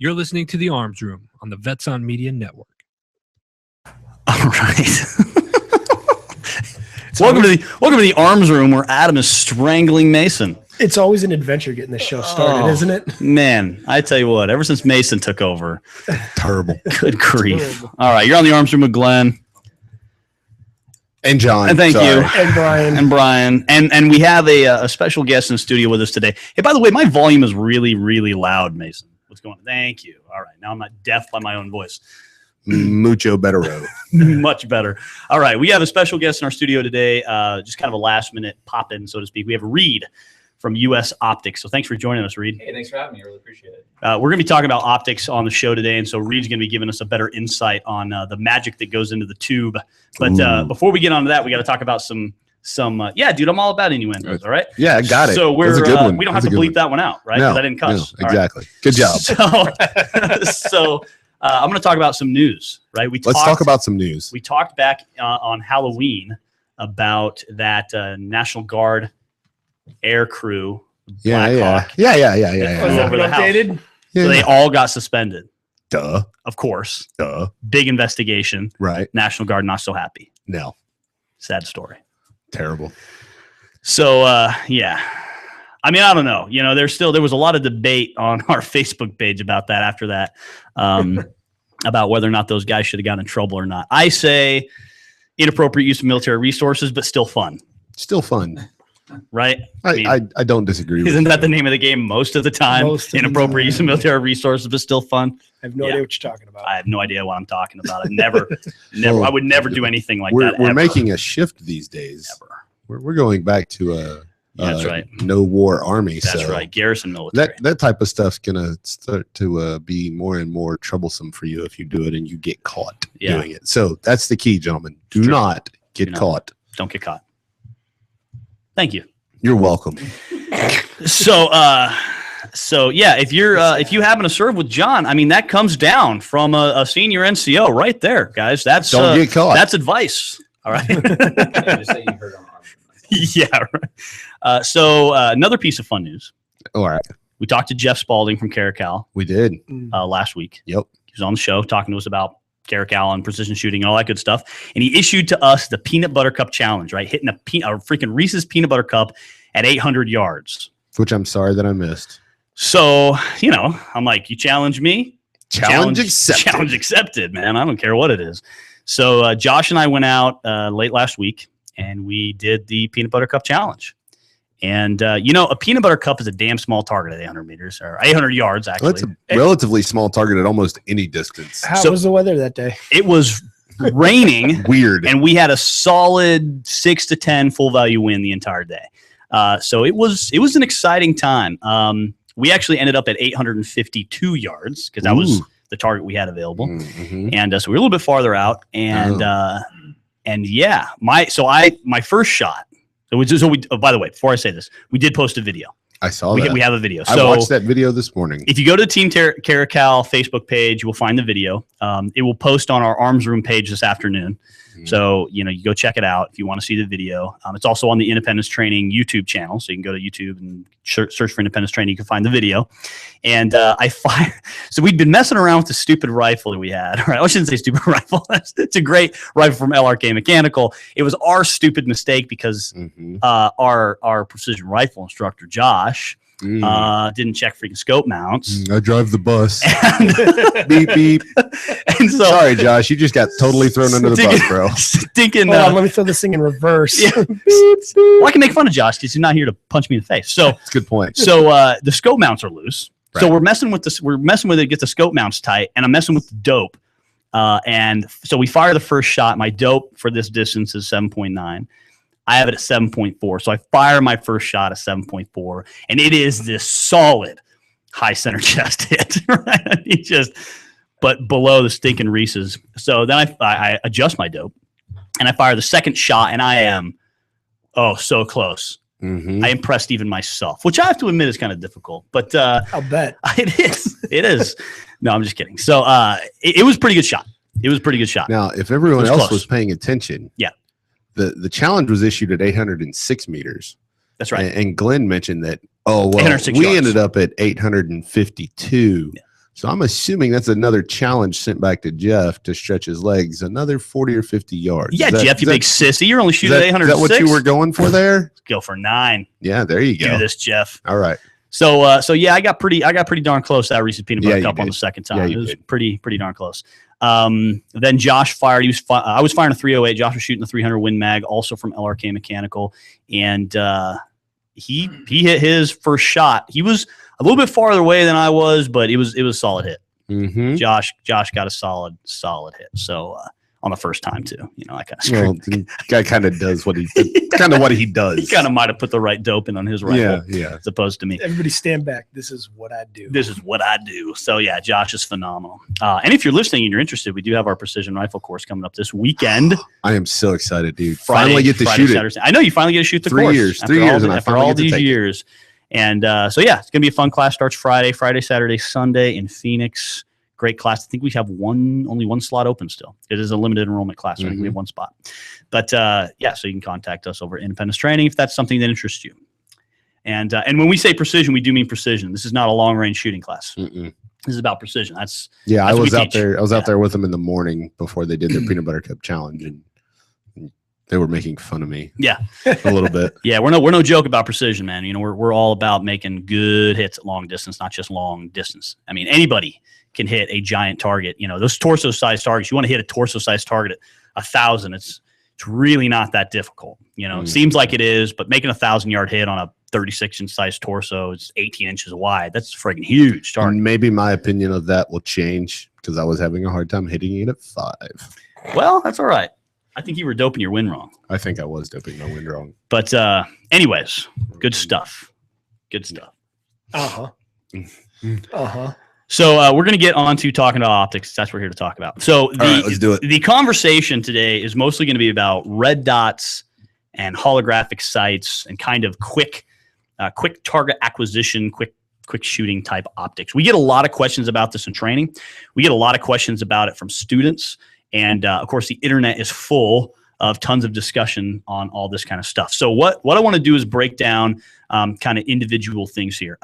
You're listening to The Arms Room on the Vets on Media Network. All right. Welcome to the Arms Room, where Adam is strangling Mason. It's always an adventure getting this show started, isn't it? Man, I tell you what, ever since Mason took over. Terrible. Good grief. All right, you're on the Arms Room with Glenn. And John. And thank you. And Brian. And Brian. And we have a special guest in the studio with us today. Hey, by the way, my volume is really, really loud, Mason. What's going on? Thank you. All right, now I'm not deaf by my own voice. Mucho better. Much better. All right, we have a special guest in our studio today, just kind of a last-minute pop-in, so to speak. We have Reed from US Optics. So thanks for joining us, Reed. Hey, thanks for having me. I really appreciate it. We're going to be talking about optics on the show today, and so Reed's going to be giving us a better insight on the magic that goes into the tube. But before we get on to that, we got to talk about some. Yeah, dude, I'm all about innuendos. All right. Yeah, I got it. So That's a good one. we don't That's have to a good bleep that one out, right? No, Because I didn't cuss. no, exactly. Good job. So I'm going to talk about some news, right? Let's talk about some news. We talked back on Halloween about that National Guard air crew. Yeah. Was Over that the house. updated? So they all got suspended. Duh. Of course. Duh. Big investigation. Right. National Guard not so happy. No. Sad story. Terrible. So yeah. I mean, I don't know. You know, there was a lot of debate on our Facebook page about that after that, about whether or not those guys should have gotten in trouble or not. I say inappropriate use of military resources, but still fun. Still fun. Right? I don't disagree with Isn't you. that the name of the game most of the time? Inappropriate use of military resources, but still fun. I have no idea what you're talking about. I have no idea what I'm talking about. I would never do anything like that. We're ever. making a shift these days. We're going back to That's right. No war army. That's so right. Garrison military. that type of stuff's gonna start to be more and more troublesome for you if you do it and you get caught doing it. So that's the key, gentlemen. Do not get caught. Don't get caught. Thank you. You're welcome. So yeah, if you happen to serve with John, I mean, that comes down from a senior NCO right there, guys. That's Don't get caught. That's advice. All right. Yeah, just say you heard on Arms Room. Yeah. Right. So another piece of fun news. All right. We talked to Jeff Spalding from Caracal We did. last week. Yep. He was on the show talking to us about Caracal and precision shooting and all that good stuff. And he issued to us the Peanut Butter Cup Challenge, right? Hitting a freaking Reese's Peanut Butter Cup at 800 yards. Which I'm sorry that I missed. So, you know, I'm like, you challenge me? Challenge accepted. Challenge accepted, man. I don't care what it is. So Josh and I went out late last week and we did the Peanut Butter Cup Challenge. And, you know, a peanut butter cup is a damn small target at 800 meters or 800 yards, actually. Well, it's a relatively small target at almost any distance. How was the weather that day? It was raining. Weird. And we had a solid 6 to 10 full value win the entire day. So it was an exciting time. We actually ended up at 852 yards because that was the target we had available. Mm-hmm. And so we were a little bit farther out. And yeah, my first shot. By the way, before I say this, we did post a video. I saw that. We have a video. I watched that video this morning. If you go to the Team Caracal Facebook page, you will find the video. It will post on our Arms Room page this afternoon. Mm-hmm. So, you know, you go check it out if you want to see the video. It's also on the Independence Training YouTube channel. So you can go to YouTube and search for Independence Training. You can find the video. And so we'd been messing around with the stupid rifle that we had. Right? I shouldn't say stupid rifle. It's a great rifle from LRK Mechanical. It was our stupid mistake because our precision rifle instructor, Josh, didn't check freaking scope mounts. I drive the bus. And beep, beep. And so, sorry, Josh, you just got totally thrown under the bus, bro. Stinking. Hold on, let me throw this thing in reverse. Yeah. Well, I can make fun of Josh because he's not here to punch me in the face. So that's a good point. So the scope mounts are loose. Right. So we're messing with this. We're messing with it to get the scope mounts tight, and I'm messing with the dope. And so we fire the first shot. My dope for this distance is 7.9. I have it at 7.4. So I fire my first shot at 7.4, and it is this solid high center chest hit. Right? But below the stinking Reese's. So then I adjust my dope, and I fire the second shot, and I am, so close. Mm-hmm. I impressed even myself, which I have to admit is kind of difficult. But I'll bet. It is. It is. No, I'm just kidding. So it was a pretty good shot. It was a pretty good shot. Now, if everyone else close. was paying attention, yeah, the challenge was issued at 806 meters. That's right. And Glenn mentioned that, we yards. ended up at 852. Yeah. So I'm assuming that's another challenge sent back to Jeff to stretch his legs another 40 or 50 yards. Yeah, Jeff, you big sissy. You're only is shooting that, at is 806. that what you were going for there? Go for 9. Yeah, there you Do go. this, Jeff. All right. So yeah, I got pretty darn close to that Reese's Peanut Butter Yeah, you Cup on the did. second time. Yeah, It you was did. pretty darn close. Then Josh fired. I was firing a 308. Josh was shooting a 300 Win Mag, also from LRK Mechanical, and he hit his first shot. He was a little bit farther away than I was, but it was a solid hit. Mm-hmm. Josh got a solid hit. So on the first time too, I kind of Well, screwed. the guy kind of does what he kind of what he does. He kind of might have put the right dope in on his rifle, yeah. as opposed to me. Everybody stand back. This is what I do. This is what I do. So yeah, Josh is phenomenal. And if you're listening and you're interested, we do have our precision rifle course coming up this weekend. I am so excited, dude. Friday, Finally get to Friday, shoot it. Saturday. I know you finally get to shoot the 3 course. years, after 3 all years, the- and I after finally all get to these take it. years. And so yeah, it's gonna be a fun class. Starts Friday, Saturday, Sunday in Phoenix. Great class. I think we have only one slot open still. It is a limited enrollment class. So I think we have one spot. But yeah, so you can contact us over at Independence Training if that's something that interests you. And when we say precision, we do mean precision. This is not a long range shooting class. Mm-mm. This is about precision. That's Yeah, I what we was out teach. there. I was out Yeah. there with them in the morning before they did their peanut butter cup challenge, and they were making fun of me. Yeah. a little bit. Yeah, we're no joke about precision, man. We're all about making good hits at long distance, not just long distance. I mean, anybody can hit a giant target. Those torso size targets. You want to hit a torso size target at 1,000. It's really not that difficult. It seems like it is, but making a 1,000-yard hit on a 36-inch size torso, it's 18 inches wide. That's a friggin' huge target. And maybe my opinion of that will change because I was having a hard time hitting it at 5. Well, that's all right. I think you were doping your win wrong. I think I was doping my wind wrong. But anyways, good stuff. Good stuff. Uh-huh. Uh-huh. So we're going to get on to talking about optics. That's what we're here to talk about. So right, let's do it. The conversation today is mostly going to be about red dots and holographic sights and kind of quick target acquisition, quick shooting type optics. We get a lot of questions about this in training. We get a lot of questions about it from students. And of course, the internet is full of tons of discussion on all this kind of stuff. So what I want to do is break down kind of individual things here.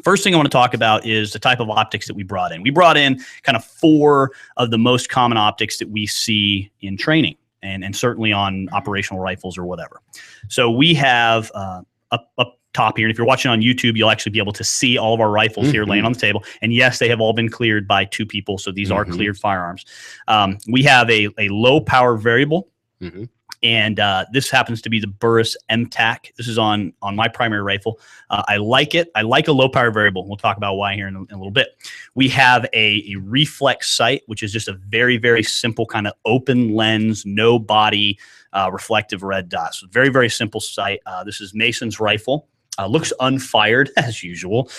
First thing I want to talk about is the type of optics that we brought in. We brought in kind of 4 of the most common optics that we see in training and certainly on operational rifles or whatever. So we have up top here, and if you're watching on YouTube, you'll actually be able to see all of our rifles here laying on the table. And yes, they have all been cleared by 2 people, so these are cleared firearms. We have a low power variable. And this happens to be the Burris MTAC. This is on my primary rifle. I like it. I like a low power variable. We'll talk about why here in a little bit. We have a reflex sight, which is just a very, very simple kind of open lens, no body, reflective red dot. So very, very simple sight. This is Mason's rifle. Looks unfired as usual.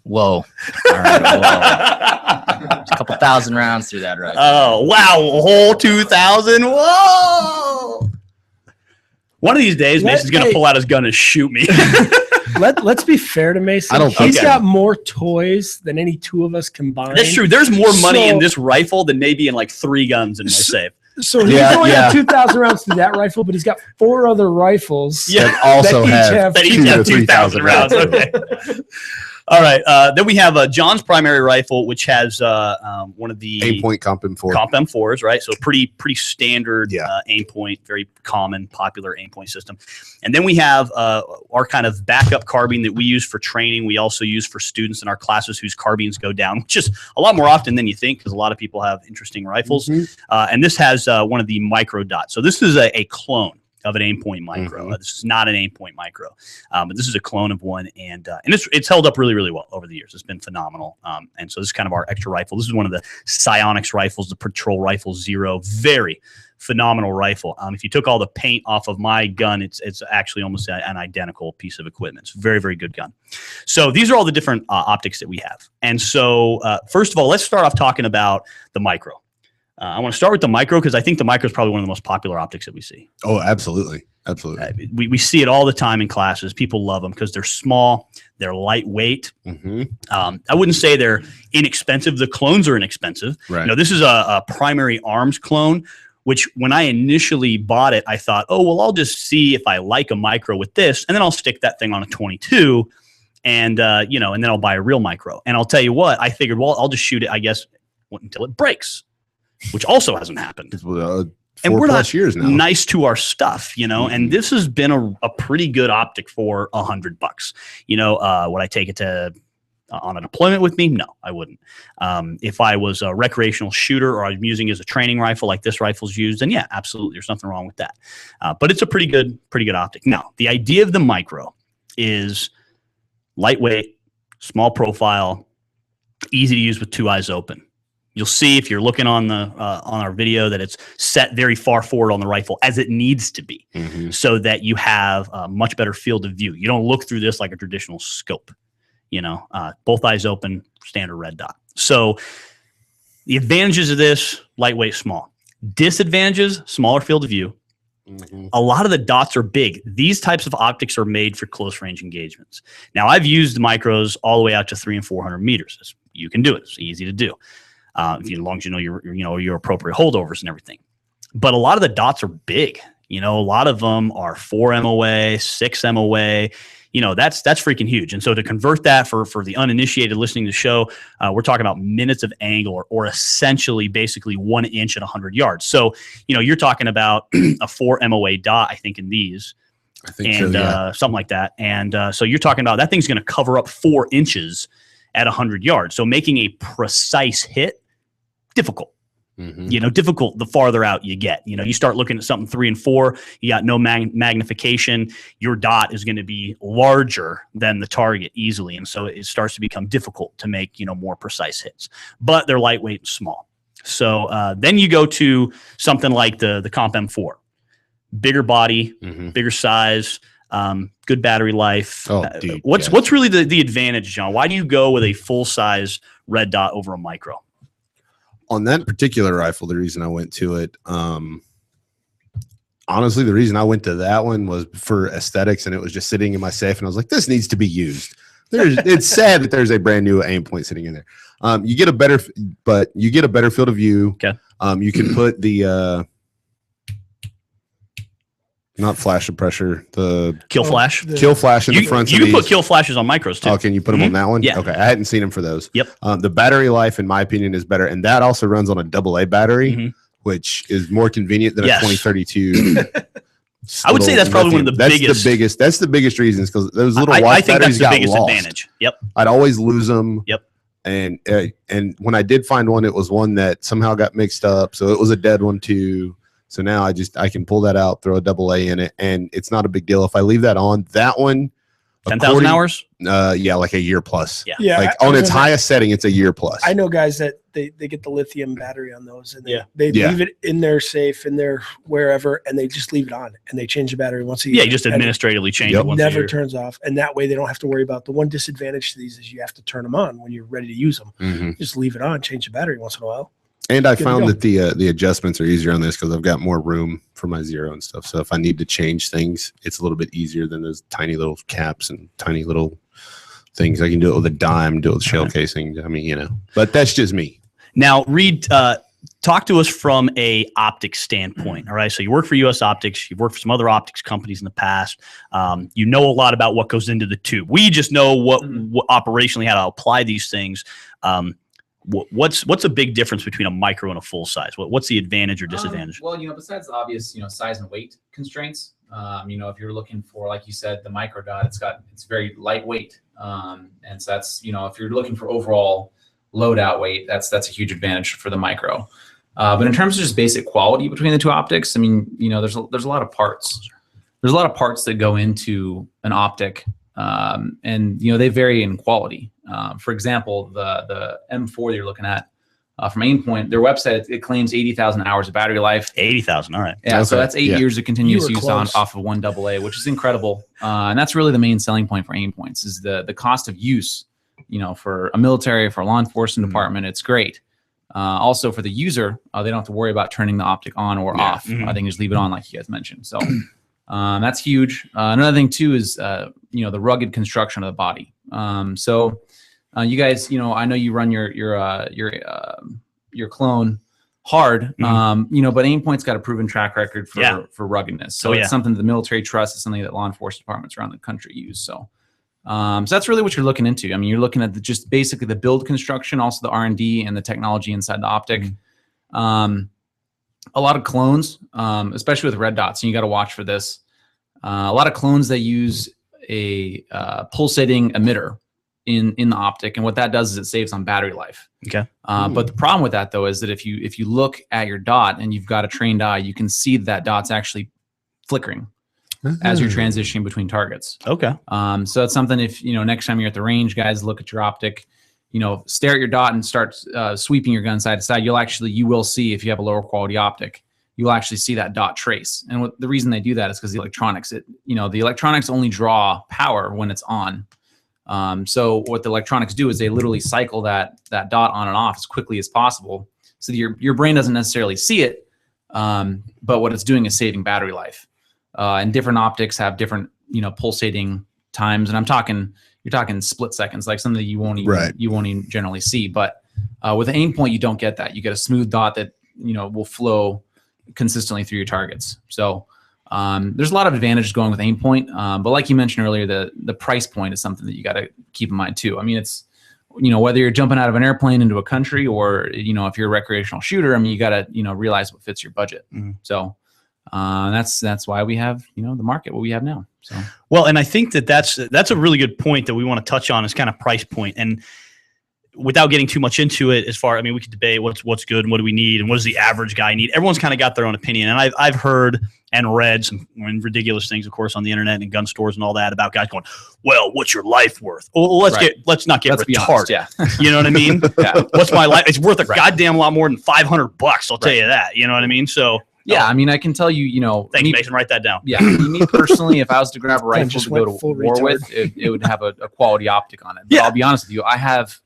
Whoa. All right, whoa. There's a couple thousand rounds through that, right? Oh, wow. A whole 2,000. Whoa. One of these days, Mason's going to pull out his gun and shoot me. Let's be fair to Mason. I don't think He's so. got more toys than any 2 of us combined. That's true. There's more money in So- this rifle than maybe in like 3 guns in my safe. So he's Yeah, only yeah. got 2,000 rounds through that rifle, but he's got 4 other rifles. Yeah. That also That each have, have That each 2 have to 2,000 3,000 rounds. Okay. All right. Then we have John's primary rifle, which has one of the Aim point comp M4. Comp M4s, right? So pretty standard Yeah. aim point, very common, popular aim point system. And then we have our kind of backup carbine that we use for training. We also use for students in our classes whose carbines go down, which is a lot more often than you think because a lot of people have interesting rifles. And this has one of the micro dots. So this is a clone of an aim point micro. This is not an aim point micro, but this is a clone of one, and it's held up really, really well over the years. It's been phenomenal. And so this is kind of our extra rifle. This is one of the Psionics rifles, the Patrol Rifle Zero. Very phenomenal rifle. If you took all the paint off of my gun, it's actually almost an identical piece of equipment. It's a very, very good gun. So these are all the different optics that we have. And so first of all, let's start off talking about the micro. I want to start with the micro because I think the micro is probably one of the most popular optics that we see. Oh, absolutely. Absolutely. We see it all the time in classes. People love them because they're small, they're lightweight. I wouldn't say they're inexpensive. The clones are inexpensive. Right. This is a primary arms clone, which when I initially bought it, I thought, oh, well, I'll just see if I like a micro with this, and then I'll stick that thing on a 22. and you know, and then I'll buy a real micro. And I'll tell you what, I figured, well, I'll just shoot it, I guess, until it breaks, which also hasn't happened. It's, And 4+ we're not years now. nice to our stuff, you know, and this has been a pretty good optic for $100. You know, would I take it to on a deployment with me? No, I wouldn't. If I was a recreational shooter or I'm using it as a training rifle like this rifle's used, then yeah, absolutely, there's nothing wrong with that. But it's a pretty good optic. Now, the idea of the micro is lightweight, small profile, easy to use with 2 eyes open. You'll see if you're looking on the on our video that it's set very far forward on the rifle as it needs to be, so that you have a much better field of view. You don't look through this like a traditional scope. You know, both eyes open, standard red dot. So the advantages of this: lightweight, small. Disadvantages: smaller field of view. A lot of the dots are big. These types of optics are made for close range engagements. Now, I've used micros all the way out to 300 and 400 meters. You can do it. It's easy to do. As long as you know your appropriate holdovers and everything. But a lot of the dots are big. You know, a lot of them are 4 MOA, 6 MOA. You know, that's freaking huge. And so to convert that for the uninitiated listening to the show, we're talking about minutes of angle or essentially basically 1 inch at 100 yards. So, you know, you're talking about a 4 MOA dot, I think, in these. I think so, yeah. Something like that. And so you're talking about that thing's going to cover up 4 inches at 100 yards. So making a precise hit, difficult. You know, difficult the farther out you get. You know, you start looking at something 3 and 4, you got no magnification, your dot is going to be larger than the target easily. And so it starts to become difficult to make, you know, more precise hits. But they're lightweight and small. So then you go to something like the Comp M4. Bigger body, bigger size, good battery life. Oh, dude, what's really the advantage, John? Why do you go with a full-size red dot over a micro? On that particular rifle, the reason I went to it, honestly, the reason I went to that one was for aesthetics, and it was just sitting in my safe, and I was like, this needs to be used. It's sad that there's a brand new aim point sitting in there. You get a better field of view. Okay. You can put the not flash of pressure, the Kill flash. kill flash in the front. You can put kill flashes on micros too. Oh, can you put them on that one? Yeah. Okay. I hadn't seen them for those. Yep. The battery life, in my opinion, is better, and that also runs on a AA battery, which is more convenient than a 2032. I would say that's probably one of the biggest. That's the biggest reasons, because those little I watch think batteries that's the got biggest lost. advantage. Yep. I'd always lose them. Yep. And when I did find one, it was one that somehow got mixed up, so it was a dead one too. So now I can pull that out, throw a AA in it, and it's not a big deal if I leave that on. That one, 10,000 hours. Yeah, like a year plus. Yeah. Like on its highest setting, it's a year plus. I know guys that they get the lithium battery on those, and they Yeah. leave it in their safe, in their wherever, and they just leave it on, and they change the battery once a year. Yeah, you just administratively change it once a never year. turns off, and that way they don't have to worry about. The one disadvantage to these is you have to turn them on when you're ready to use them. Just leave it on, change the battery once in a while. And I Good to found go. that the adjustments are easier on this because I've got more room for my zero and stuff. So if I need to change things, it's a little bit easier than those tiny little caps and tiny little things. I can do it with a dime, do it with shell casing. I mean, you know, but that's just me. Now, Reed, talk to us from a optics standpoint. All right. So you work for US Optics. You've worked for some other optics companies in the past. You know a lot about what goes into the tube. We just know what operationally how to apply these things. What's a big difference between a micro and a full size? What's the advantage or disadvantage? Well, you know, besides the obvious, you know, size and weight constraints, you know, if you're looking for, like you said, the micro dot, it's very lightweight. And so that's, you know, if you're looking for overall loadout weight, that's a huge advantage for the micro. But in terms of just basic quality between the two optics, I mean, you know, there's a lot of parts. There's a lot of parts that go into an optic, and you know, they vary in quality. For example, the M4 that you're looking at from Aimpoint, their website, it claims 80,000 hours of battery life. 80,000. All right. Yeah, so Okay. that's 8 years of continuous You were use off close. of one AA, which is incredible. And that's really the main selling point for Aimpoints is the cost of use. You know, for a military, for a law enforcement department, it's great. Also for the user, they don't have to worry about turning the optic on or off. They can just leave it on, like you guys mentioned. So that's huge. Another thing too is you know, the rugged construction of the body. So you guys, you know, I know you run your clone hard, you know, but Aimpoint's got a proven track record for ruggedness. So it's something that the military trusts. It's something that law enforcement departments around the country use. So So that's really what you're looking into. I mean, you're looking at just basically the build construction, also the R&D and the technology inside the optic. A lot of clones, especially with red dots, and you got to watch for this. A lot of clones that use a pulsating emitter in the optic, and what that does is it saves on battery life. Okay. But the problem with that though is that if you look at your dot and you've got a trained eye, you can see that dot's actually flickering as you're transitioning between targets. Okay. So that's something, if next time you're at the range, guys, look at your optic, stare at your dot and start sweeping your gun side to side. You will see, if you have a lower quality optic, you'll actually see that dot trace. And the reason they do that is because the electronics, the electronics only draw power when it's on. So what the electronics do is they literally cycle that dot on and off as quickly as possible. So that your brain doesn't necessarily see it, but what it's doing is saving battery life. And different optics have different, pulsating times. And you're talking split seconds, like something that you won't even generally see. But with aim point, you don't get that. You get a smooth dot that will flow consistently through your targets. So there's a lot of advantages going with aim point. But like you mentioned earlier, the price point is something that you got to keep in mind too. I mean, it's whether you're jumping out of an airplane into a country or if you're a recreational shooter, I mean, you got to realize what fits your budget. So that's why we have the market what we have now. So well, and I think that's a really good point that we want to touch on, is kind of price point. And without getting too much into it, we could debate what's good and what do we need and what does the average guy need. Everyone's kind of got their own opinion, and I've heard and read some ridiculous things, of course, on the internet and gun stores and all that about guys going, well, what's your life worth? Well, let's not get retarded. Yeah. You know what I mean? Yeah. What's my life? It's worth a goddamn lot more than $500. I'll tell you that. You know what I mean? So yeah, I mean, I can tell you, thanks, Mason. Write that down. Yeah, me personally, if I was to grab a rifle just to go went to full war retard. with, it would have a quality optic on it. But Yeah. I'll be honest with you, I have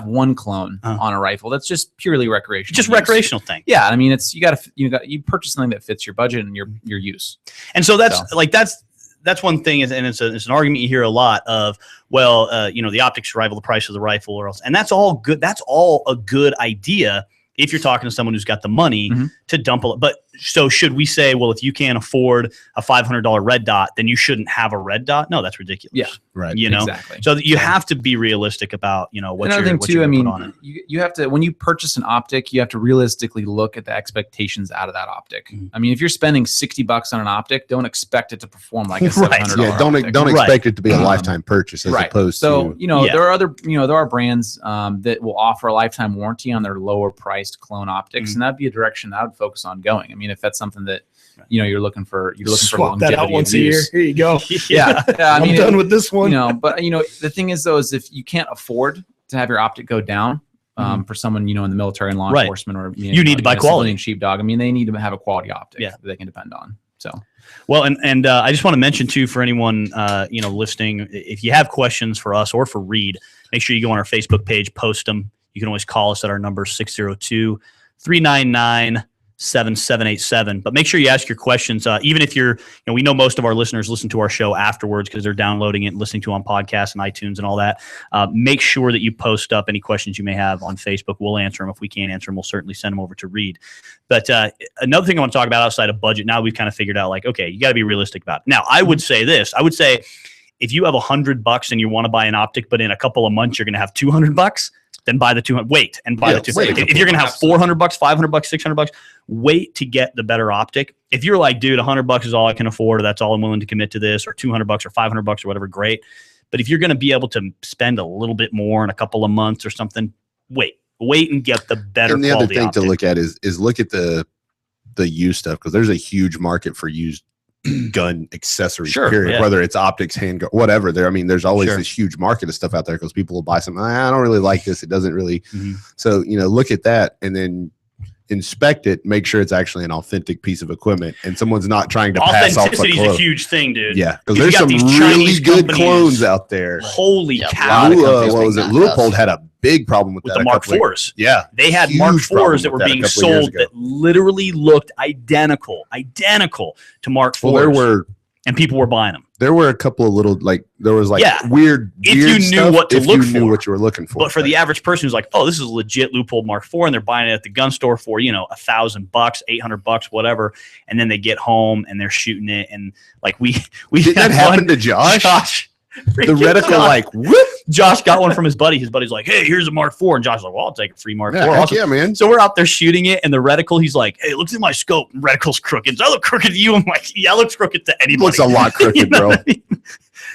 one clone on a rifle that's just purely recreational. Just use. recreational thing. Yeah, I mean, it's you purchase something that fits your budget and your use. And so that's one thing, and it's an argument you hear a lot of. Well, the optics rival the price of the rifle, or else, and that's all good. That's all a good idea if you're talking to someone who's got the money to dump it. But so should we say, well, if you can't afford a $500 red dot, then you shouldn't have a red dot? No, that's ridiculous. Yeah, Right. Exactly. So you have to be realistic about what Another you're thing what too, you're I gonna mean, put on it. you have to, when you purchase an optic, you have to realistically look at the expectations out of that optic. I mean, if you're spending $60 on an optic, don't expect it to perform like a $700 Yeah, don't optic. expect it to be a lifetime purchase as opposed So, to there are there are brands that will offer a lifetime warranty on their lower priced clone optics, and that'd be a direction that I would focus on going. I mean, if that's something that you're looking for Swap that longevity out once of a year. use. Here you go. Yeah, I I'm mean, done with this one. but the thing is though, is if you can't afford to have your optic go down, for someone in the military and law Right. enforcement, or You need to buy quality. civilian sheepdog. I mean, they need to have a quality optic Yeah. that they can depend on. So Well, and I just want to mention too, for anyone listening, if you have questions for us or for Reed, make sure you go on our Facebook page, post them. You can always call us at our number 602-399-7787. But make sure you ask your questions, even if you're, we know most of our listeners listen to our show afterwards because they're downloading it and listening to it on podcasts and iTunes and all that. Make sure that you post up any questions you may have on Facebook. We'll answer them. If we can't answer them, we'll certainly send them over to Reed. But another thing I want to talk about outside of budget, now we've kind of figured out, like, okay, you got to be realistic about it. Now, I would say this. I would say if you have $100 and you want to buy an optic, but in a couple of months you're going to have $200, then buy the 200. Wait and buy the 200. If you're going to have $400, $500, $600, wait to get the better optic. If you're like, dude, $100 is all I can afford, or that's all I'm willing to commit to this, or $200 or $500 or whatever, great. But if you're going to be able to spend a little bit more in a couple of months or something, wait and get the better. And the other quality thing optic. to look at is look at the used stuff, because there's a huge market for used gun accessories. Sure, period. yeah. Whether it's optics, handgun, whatever. There's always Sure. this huge market of stuff out there because people will buy something. I don't really like this. It doesn't really. Mhm. So look at that and then inspect it. Make sure it's actually an authentic piece of equipment and someone's not trying to pass off a Authenticity is a clone. huge thing, dude. Yeah, because You there's got some these really Chinese good companies. clones out there. Holy Yeah, a cow! lot of companies What make was it? knockoffs. Leupold had a big problem with With that. the a Mark couple of- IVs. Yeah, They had huge Mark problem IVs that with were that a being couple of years sold ago. that literally looked identical to Mark IVs. Well, and people were buying them. there were a couple of little Yeah. weird If you knew stuff, what to if look you knew for. what you were looking for. But for the average person who's like, oh, this is a legit Leupold Mark IV, and they're buying it at the gun store for, $1,000, $800, whatever, and then they get home and they're shooting it, and like we did that had happen one- to Josh? The reticle, like, whoop. Josh got one from his buddy. His buddy's like, "Hey, here's a Mark IV," and Josh's like, "Well, I'll take a free Mark Yeah, IV." heck Awesome. yeah, man. So we're out there shooting it, and the reticle, he's like, "Hey, look at my scope." And reticle's crooked. Does that look crooked to you? I'm like, "Yeah, it looks crooked to anybody." Looks a lot crooked, You know bro. what I mean?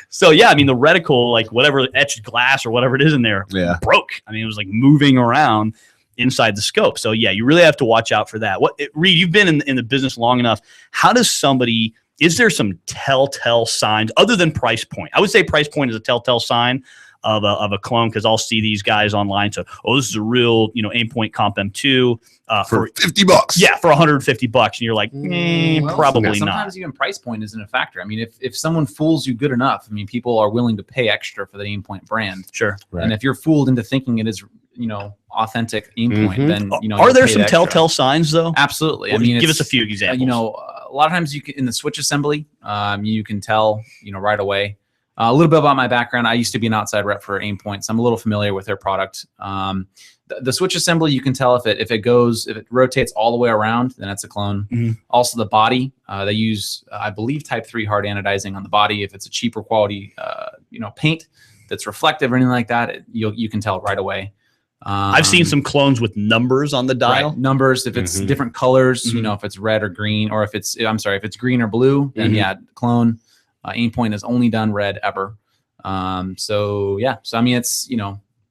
So yeah, I mean the reticle, like whatever etched glass or whatever it is in there, Yeah. broke. I mean, it was like moving around inside the scope. So yeah, you really have to watch out for that. Reed, you've been in the business long enough. How does somebody? Is there some telltale signs other than price point? I would say price point is a telltale sign of a clone, because I'll see these guys online. So, this is a real, Aimpoint Comp M2 For $50. yeah, for $150, and you're like, Well, probably not. Sometimes even price point isn't a factor. I mean, if someone fools you good enough, I mean, people are willing to pay extra for the Aimpoint brand. Sure. Right. And if you're fooled into thinking it is, authentic Aimpoint, Mhm. then Are there pay some the extra. telltale signs though? Absolutely. Well, I mean, give us a it's, few examples. a lot of times you can, in the switch assembly, you can tell, right away. A little bit about my background. I used to be an outside rep for Aimpoint, so I'm a little familiar with their product. The switch assembly, you can tell if it rotates all the way around, then it's a clone. Mhm. Also, the body, they use, I believe, Type 3 hard anodizing on the body. If it's a cheaper quality, paint that's reflective or anything like that, you can tell right away. I've seen some clones with numbers on the dial. Right, numbers. If it's Mhm. different colors, Mhm. if it's red or green, or if it's green or blue, then Mhm. yeah, clone. Aimpoint has only done red ever. So I mean, it's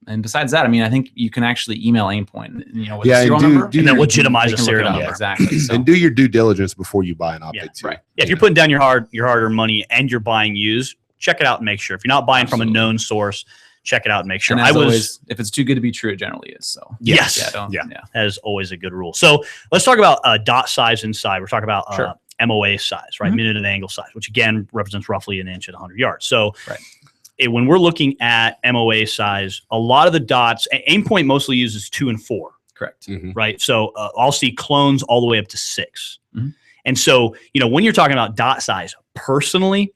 and besides that, I mean, I think you can actually email Aimpoint, with Yeah, a serial and number, do And then your- legitimize they a can look it serial up. number. Exactly. So, And do your due diligence before you buy an optic too. right. Yeah, if you're putting down your hard-earned money and you're buying used, check it out and make sure. If you're not buying from a Absolutely. known source, check it out and make sure. And as always, if it's too good to be true, it generally is. So Yes. yeah. That is always a good rule. So let's talk about dot size inside. We're talking about Sure. MOA size, right? Mhm. Minute and angle size, which again represents roughly an inch at 100 yards. So Right. When we're looking at MOA size, a lot of the dots, Aimpoint mostly uses 2 and 4, Correct. Mhm. right? So I'll see clones all the way up to 6. Mhm. And so, when you're talking about dot size, personally,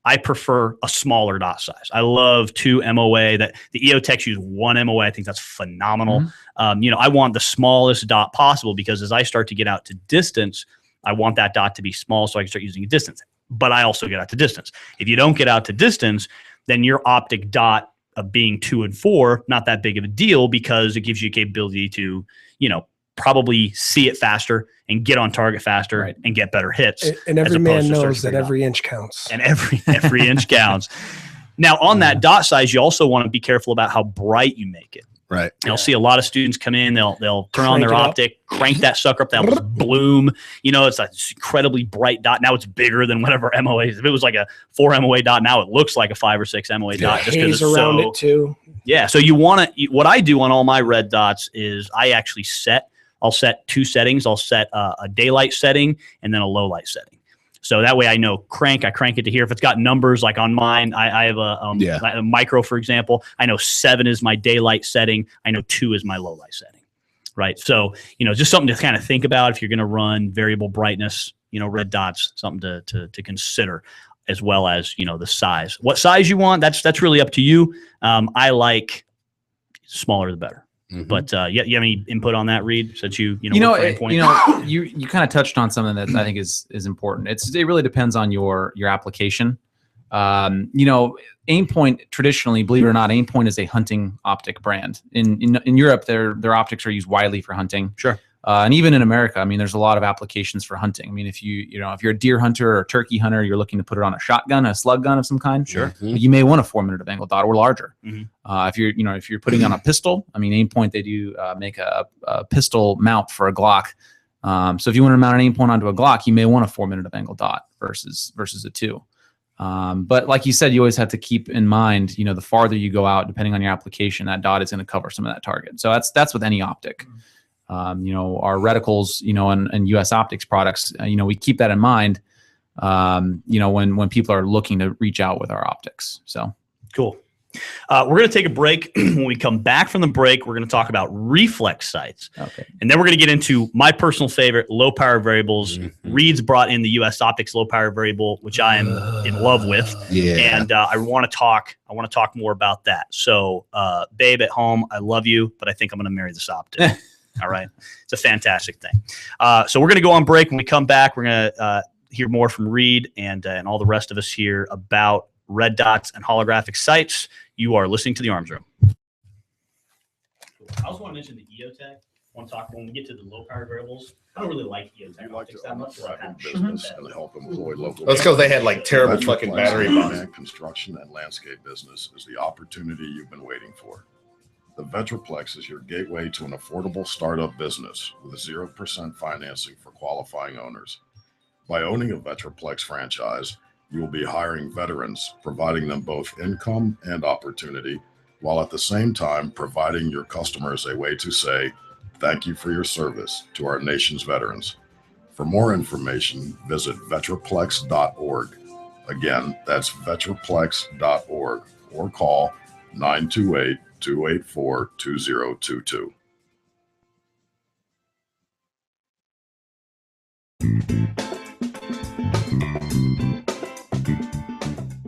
I prefer a smaller dot size. I love 2 MOA. That the EOTechs use 1 MOA. I think that's phenomenal. I want the smallest dot possible, because as I start to get out to distance, I want that dot to be small so I can start using a distance. But I also get out to distance. If you don't get out to distance, then your optic dot of being 2 and 4, not that big of a deal, because it gives you capability to, probably see it faster and get on target faster Right. and get better hits. And every as man opposed to knows searching that for a dot. every inch counts. And every inch counts. Now, on that dot size, you also want to be careful about how bright you make it. Right. You'll see a lot of students come in, they'll turn on Crank their it up. optic, crank that sucker up, that will bloom. It's an incredibly bright dot. Now it's bigger than whatever MOA is. If it was like a 4 MOA dot, now it looks like a 5 or 6 MOA dot, just because Haze it's around so it too. yeah. So you want to, what I do on all my red dots is I actually I'll set 2 settings. I'll set a daylight setting and then a low light setting. So that way I know I crank it to here. If it's got numbers, like on mine, I have a micro, for example. I know 7 is my daylight setting. I know 2 is my low light setting. Right. So, just something to kind of think about if you're going to run variable brightness, red dots, something to consider, as well as, the size. What size you want, that's really up to you. I like smaller the better. Mhm. But you have any input on that, Reed? Since you you kind of touched on something that I think is important. It really depends on your application. Aimpoint traditionally, believe it or not, Aimpoint is a hunting optic brand. In Europe, their optics are used widely for hunting. Sure. And even in America, I mean, there's a lot of applications for hunting. I mean, if if you're a deer hunter or turkey hunter, you're looking to put it on a shotgun, a slug gun of some kind. Sure. Mhm. You may want a 4-minute of angle dot or larger. Mhm. If you're putting on a pistol, I mean, Aimpoint, they do make a pistol mount for a Glock. So if you want to mount an Aimpoint onto a Glock, you may want a 4-minute of angle dot versus a 2. But like you said, you always have to keep in mind, the farther you go out, depending on your application, that dot is going to cover some of that target. So that's with any optic. Our reticles, and US Optics products, we keep that in mind, when people are looking to reach out with our optics. So Cool. We're going to take a break. When we come back from the break, we're going to talk about reflex sights. okay. And then we're going to get into my personal favorite, low power variables. Mhm. Reed's brought in the US Optics low power variable, which I am in love with. Yeah. And I want to talk more about that. So, babe at home, I love you, but I think I'm going to marry this optic. All right. It's a fantastic thing. So we're going to go on break. When we come back, we're going to hear more from Reed and all the rest of us here about red dots, and holographic sights. You are listening to the Arms Room. I also want to mention the EOTech. I want to talk when we get to the low power variables. I don't really like EOTech optics that much. business and help employ local. That's because they had like terrible fucking battery bonds. Construction and landscape business is the opportunity you've been waiting for. The Vetraplex is your gateway to an affordable startup business with 0% financing for qualifying owners. By owning a Vetraplex franchise, you will be hiring veterans, providing them both income and opportunity, while at the same time providing your customers a way to say, thank you for your service to our nation's veterans. For more information, visit vetraplex.org. Again, that's vetraplex.org or call 928-284-2022.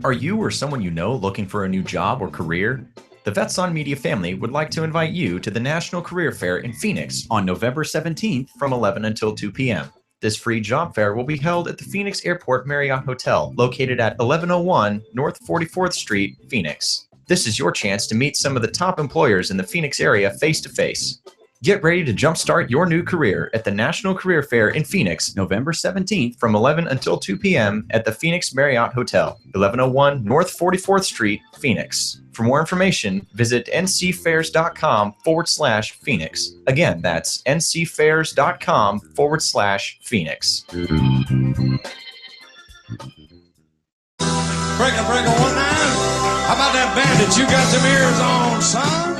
Are you or someone you know looking for a new job or career? The Vets on Media family would like to invite you to the National Career Fair in Phoenix on November 17th from 11 until 2 p.m. This free job fair will be held at the Phoenix Airport Marriott Hotel, located at 1101 North 44th Street, Phoenix. This is your chance to meet some of the top employers in the Phoenix area face-to-face. Get ready to jumpstart your new career at the National Career Fair in Phoenix, November 17th from 11 until 2 p.m. at the Phoenix Marriott Hotel, 1101 North 44th Street, Phoenix. For more information, visit ncfairs.com/Phoenix. Again, that's ncfairs.com/Phoenix. Breaker, what now? How about that bandit? You got some ears on, son?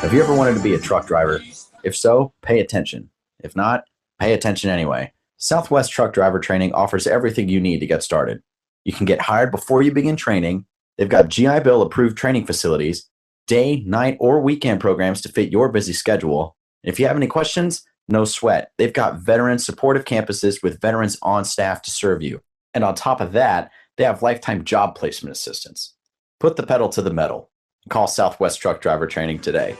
Have you ever wanted to be a truck driver? If so, pay attention. If not, pay attention anyway. Southwest Truck Driver Training offers everything you need to get started. You can get hired before you begin training. They've got GI Bill approved training facilities, day, night, or weekend programs to fit your busy schedule. And if you have any questions, no sweat. They've got veteran supportive campuses with veterans on staff to serve you. And on top of that, they have lifetime job placement assistance. Put the pedal to the metal. Call Southwest Truck Driver Training today.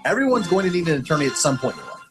Everyone's going to need an attorney at some point in their life.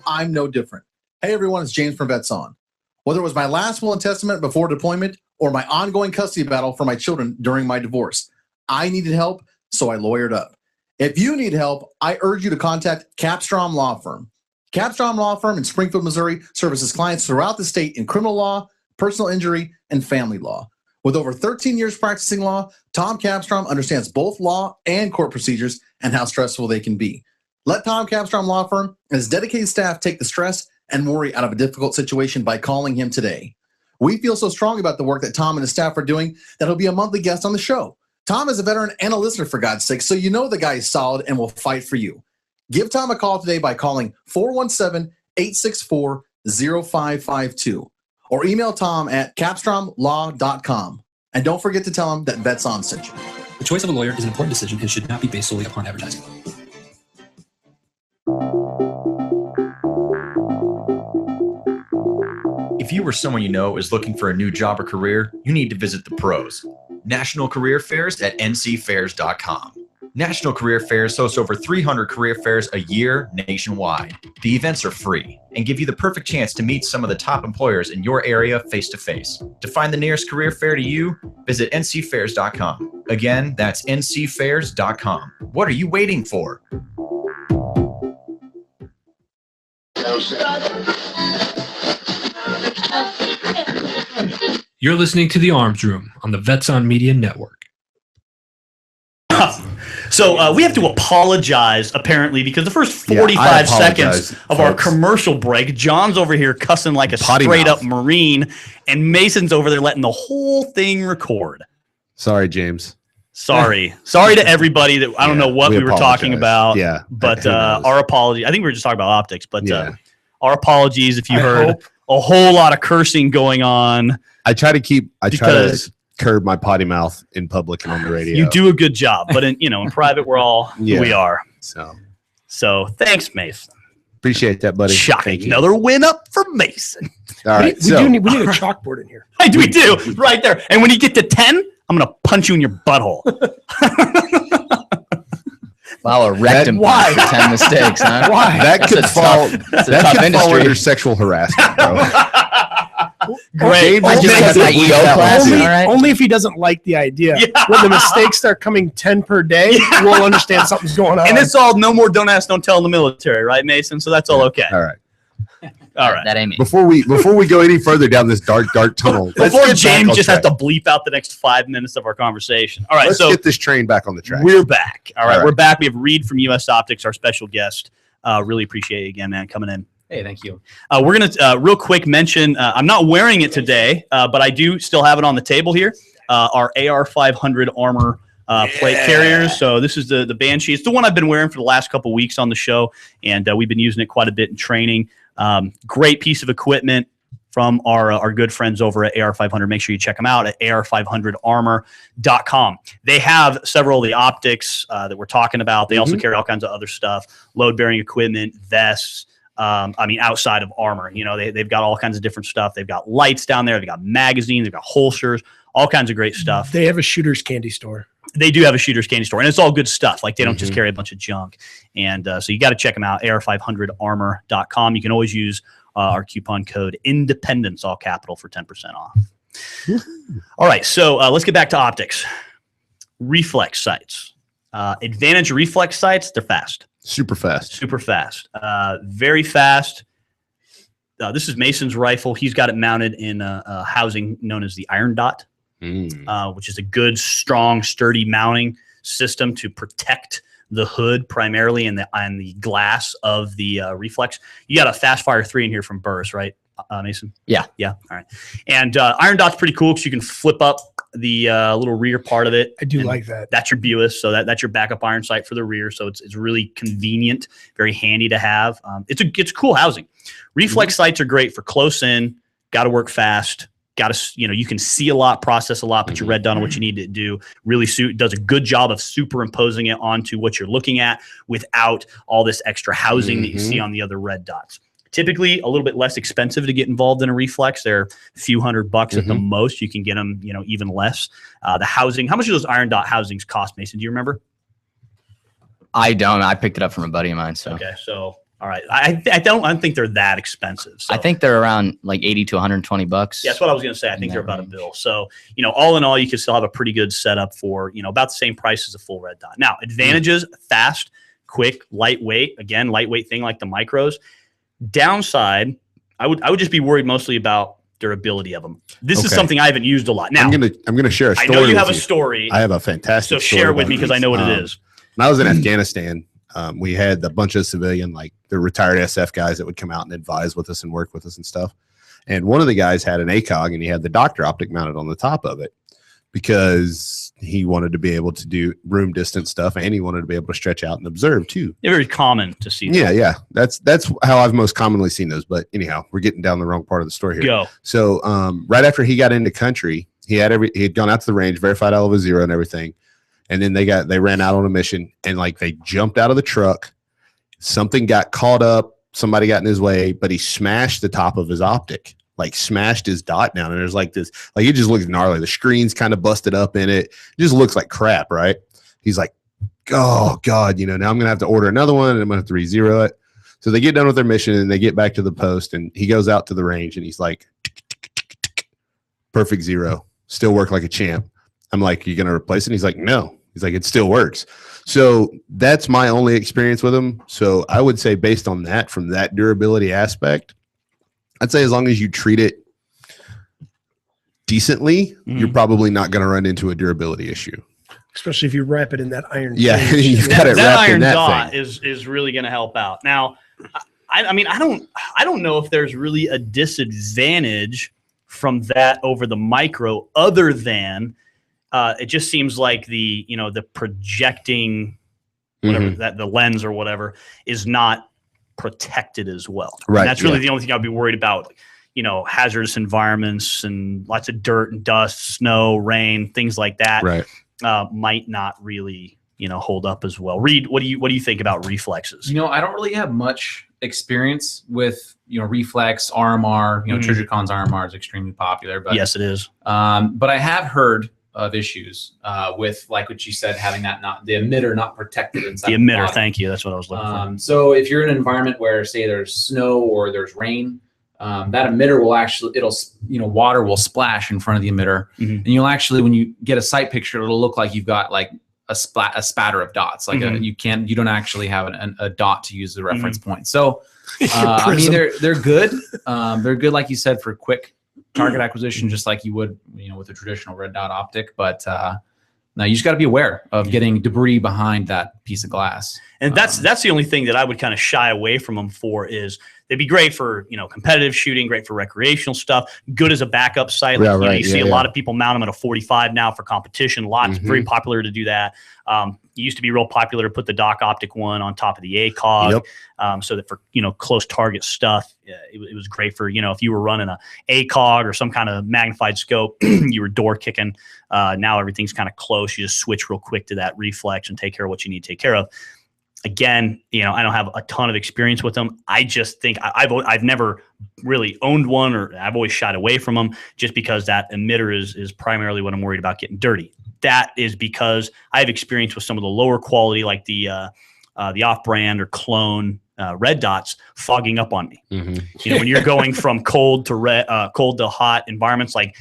I'm no different. Hey everyone, it's James from Vets On. Whether it was my last will and testament before deployment or my ongoing custody battle for my children during my divorce, I needed help, so I lawyered up. If you need help, I urge you to contact Capstrom Law Firm. Capstrom Law Firm in Springfield, Missouri services clients throughout the state in criminal law, personal injury, and family law. With over 13 years practicing law, Tom Capstrom understands both law and court procedures and how stressful they can be. Let Tom Capstrom Law Firm and his dedicated staff take the stress and worry out of a difficult situation by calling him today. We feel so strong about the work that Tom and his staff are doing that he'll be a monthly guest on the show. Tom is a veteran and a listener, for God's sake, so you know the guy is solid and will fight for you. Give Tom a call today by calling 417-864-0552 or email Tom at capstromlaw.com. And don't forget to tell him that Vets On sent you. The choice of a lawyer is an important decision and should not be based solely upon advertising. If you or someone you know is looking for a new job or career, you need to visit the pros. National Career Fairs at ncfairs.com. National Career Fairs hosts over 300 career fairs a year nationwide. The events are free and give you the perfect chance to meet some of the top employers in your area face-to-face. To find the nearest career fair to you, visit ncfairs.com. Again, that's ncfairs.com. What are you waiting for? You're listening to The Arms Room on the Vets on Media Network. So we have to apologize, apparently, because the first 45 seconds of our commercial break, John's over here cussing like a straight-up Marine, and Mason's over there letting the whole thing record. Sorry, James. Sorry to everybody that I don't know what we were talking about. Yeah, but our apology. I think we were just talking about optics, but our apologies if you heard a whole lot of cursing going on. I try to curb my potty mouth in public and on the radio. You do a good job, but in private, we're all who we are. So thanks, Mason. Appreciate that, buddy. Shocking. Another win up for Mason. All right. We need a chalkboard in here. We do right there. And when you get to 10, I'm gonna punch you in your butthole. Wow, a rectum Why? for 10 mistakes, huh? Why? That That's could a fall. tough- that's a That tough could fall industry. under sexual harassment, bro. Great. James is just gonna have took to my bleep EO that class. one, Only, too. All right. only if he doesn't like the idea. Yeah. When the mistakes start coming 10 per day, we'll understand something's going on. And it's all no more don't ask, don't tell in the military, right, Mason? So that's all okay. All right. All right. That ain't me. Before we go any further down this dark tunnel, let's Before get back James on just has track. to bleep out the next 5 minutes of our conversation. All right, Let's so get this train back on the track. we're back. All right, All right. we're back. We have Reed from US Optics, our special guest. Really appreciate you again, man, coming in. Hey, thank you. We're going to real quick mention, I'm not wearing it today, but I do still have it on the table here, our AR500 armor plate carriers. So this is the Banshee. It's the one I've been wearing for the last couple weeks on the show, and we've been using it quite a bit in training. Great piece of equipment from our good friends over at AR500. Make sure you check them out at ar500armor.com. They have several of the optics that we're talking about. They also carry all kinds of other stuff, load-bearing equipment, vests, outside of armor. You know, they've got all kinds of different stuff. They've got lights down there. They've got magazines. They've got holsters, all kinds of great stuff. They have a shooter's candy store. They do have a shooter's candy store, and it's all good stuff. Like, they don't just carry a bunch of junk. And so you got to check them out, ar500armor.com. You can always use our coupon code INDEPENDENCE, all capital, for 10% off. All right, so let's get back to optics. Reflex sights. Advantage reflex sights, they're fast. Super fast. Super fast. Very fast. This is Mason's rifle. He's got it mounted in a housing known as the Iron Dot, which is a good, strong, sturdy mounting system to protect the hood primarily and the glass of the reflex. You got a Fast Fire 3 in here from Burris, right, Mason? Yeah. Yeah. All right. And Iron Dot's pretty cool because you can flip up the little rear part of it. I do And like that. That's your BUIS, so that's your backup iron sight for the rear. So it's really convenient, very handy to have. It's cool housing. Reflex sights are great for close in. Got to work fast. Got to, you can see a lot, process a lot, put your red dot on what you need to do. Really does a good job of superimposing it onto what you're looking at without all this extra housing that you see on the other red dots. Typically a little bit less expensive to get involved in a reflex. They're a few $100 at the most. You can get them, even less. The housing, how much do those Iron Dot housings cost, Mason? Do you remember? I don't. I picked it up from a buddy of mine. So Okay, so all right, I don't think they're that expensive. So. I think they're around like 80 to 120 bucks. Yeah, that's what I was going to say. I think they're about a bill. So, all in all, you can still have a pretty good setup for, about the same price as a full red dot. Now, advantages: fast, quick, lightweight. Again, lightweight thing like the micros. Downside, I would just be worried mostly about durability of them. This is something I haven't used a lot. Now, I'm gonna share a story. I know you with have a story. I have a fantastic. So share with me because I know what it is. When I was in Afghanistan, we had a bunch of civilian, like the retired SF guys that would come out and advise with us and work with us and stuff. And one of the guys had an ACOG and he had the doctor optic mounted on the top of it because he wanted to be able to do room distance stuff and he wanted to be able to stretch out and observe too. They're very common to see. Yeah. That's how I've most commonly seen those. But anyhow, we're getting down the wrong part of the story here. Go. So right after he got into country, he had gone out to the range, verified all of his zero and everything. And then they ran out on a mission and like they jumped out of the truck. Something got caught up. Somebody got in his way, but he smashed the top of his optic, like smashed his dot down. And there's like this, like it just looks gnarly. The screen's kind of busted up in it. It just looks like crap, right? He's like, oh God, now I'm going to have to order another one and I'm going to have to re-zero it. So they get done with their mission and they get back to the post and he goes out to the range and he's like, perfect zero, still work like a champ. I'm like, you going to replace it? And he's like, no. He's like, it still works. So that's my only experience with him. So I would say based on that, from that durability aspect, I'd say as long as you treat it decently, you're probably not going to run into a durability issue. Especially if you wrap it in that iron. Yeah, cage. you've got it that wrapped in Iron that Dot thing. is really going to help out. Now, I don't know if there's really a disadvantage from that over the micro, other than it just seems like the projecting whatever that the lens or whatever is not protected as well. Right. And that's really the only thing I'd be worried about. Hazardous environments and lots of dirt and dust, snow, rain, things like that. Right. Might not really hold up as well. Reed, what do you think about reflexes? I don't really have much experience with reflex RMR. Trijicons RMR is extremely popular, but yes, it is. But I have heard of issues with, like what you said, having that the emitter not protected inside the emitter. Thank you. That's what I was looking for. So if you're in an environment where, say, there's snow or there's rain, that emitter will actually, water will splash in front of the emitter, and you'll actually, when you get a sight picture, it'll look like you've got like a spatter of dots. Like you don't actually have a dot to use the reference point. So I mean, they're good. They're good, like you said, for quick target acquisition, just like you would, with a traditional red dot optic. But now you just got to be aware of getting debris behind that piece of glass. And that's the only thing that I would kind of shy away from them for. Is they'd be great for competitive shooting, great for recreational stuff, good as a backup sight. Like, you see a lot of people mount them at a 45 now for competition. Very popular to do that. It used to be real popular to put the Doc Optic one on top of the ACOG, so that for close target stuff, it was great for if you were running a ACOG or some kind of magnified scope, you were door kicking. Now everything's kind of close. You just switch real quick to that reflex and take care of what you need to take care of. Again, I don't have a ton of experience with them. I just think I've never really owned one, or I've always shied away from them, just because that emitter is primarily what I'm worried about getting dirty. That is because I have experience with some of the lower quality, like the off-brand or clone red dots fogging up on me. When you're going from cold to hot environments, like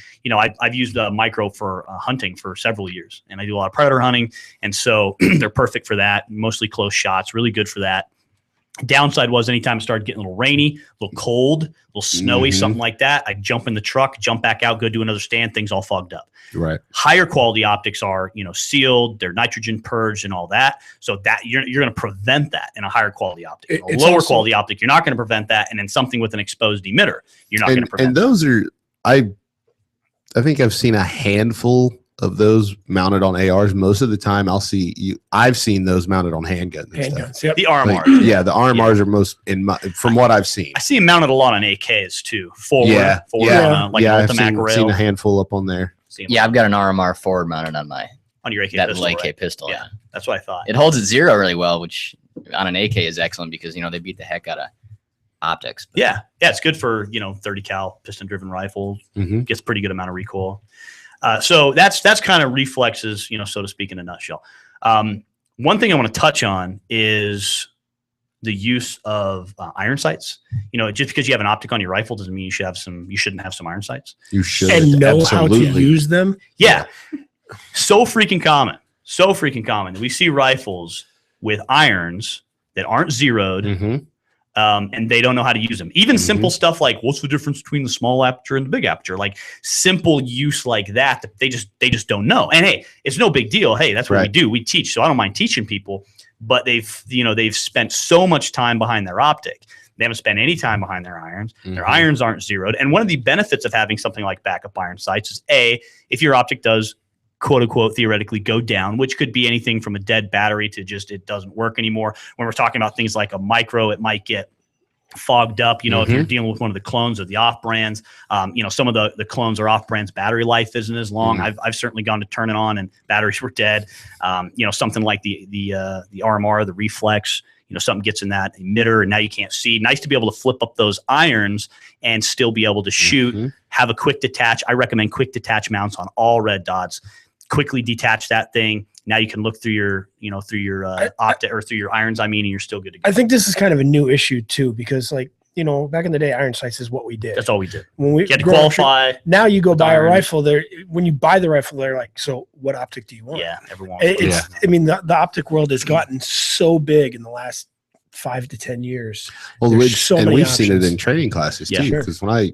I've used a micro for hunting for several years, and I do a lot of predator hunting, and so they're perfect for that. Mostly close shots, really good for that. Downside was anytime it started getting a little rainy, a little cold, a little snowy, something like that, I'd jump in the truck, jump back out, go do another stand, things all fogged up. Right. Higher quality optics are, sealed, they're nitrogen purged and all that. So that you're going to prevent that in a higher quality optic. In a lower quality optic, you're not going to prevent that. And in something with an exposed emitter, you're not going to prevent that. And those are, I think I've seen a handful of those mounted on ARs. Most of the time I've seen those mounted on handguns. Yep. The RMRs. Like, the RMRs are most from what I've seen. I see them mounted a lot on AKs too. Forward on I've seen a handful up on there. Yeah, I've got an RMR forward mounted on your AK that pistol, AK right? pistol. Yeah, that's what I thought. It holds at 0 really well, which on an AK is excellent because they beat the heck out of optics. But. Yeah, it's good for 30 cal piston driven rifle. Gets pretty good amount of recoil. So that's kind of reflexes, so to speak, in a nutshell. One thing I want to touch on is the use of iron sights. Just because you have an optic on your rifle doesn't mean you shouldn't have some iron sights. You should, and know how to use them. Yeah. So freaking common. We see rifles with irons that aren't zeroed, and they don't know how to use them. Even simple stuff like, what's the difference between the small aperture and the big aperture? Like simple use like that they just don't know. And hey, it's no big deal. Hey, that's what we do. We teach, so I don't mind teaching people. But they've spent so much time behind their optic. They haven't spent any time behind their irons. Their irons aren't zeroed. And one of the benefits of having something like backup iron sights is if your optic does quote unquote theoretically go down, which could be anything from a dead battery to just it doesn't work anymore. When we're talking about things like a micro, it might get fogged up, if you're dealing with one of the clones or the off brands. Some of the clones or off brands battery life isn't as long. I've certainly gone to turn it on and batteries were dead. Something like the RMR, the reflex, something gets in that emitter and now you can't see. Nice to be able to flip up those irons and still be able to shoot, have a quick detach. I recommend quick detach mounts on all red dots. Quickly detach that thing. Now you can look through your, optic or through your irons. And you're still good to go. I think this is kind of a new issue too, because back in the day, iron sights is what we did. That's all we did. When we had to qualify. Now you go buy a rifle. When you buy the rifle, they're like, so what optic do you want? Yeah, everyone. The optic world has gotten so big in the last 5 to 10 years. Well, we've seen options. it in training classes too. Because when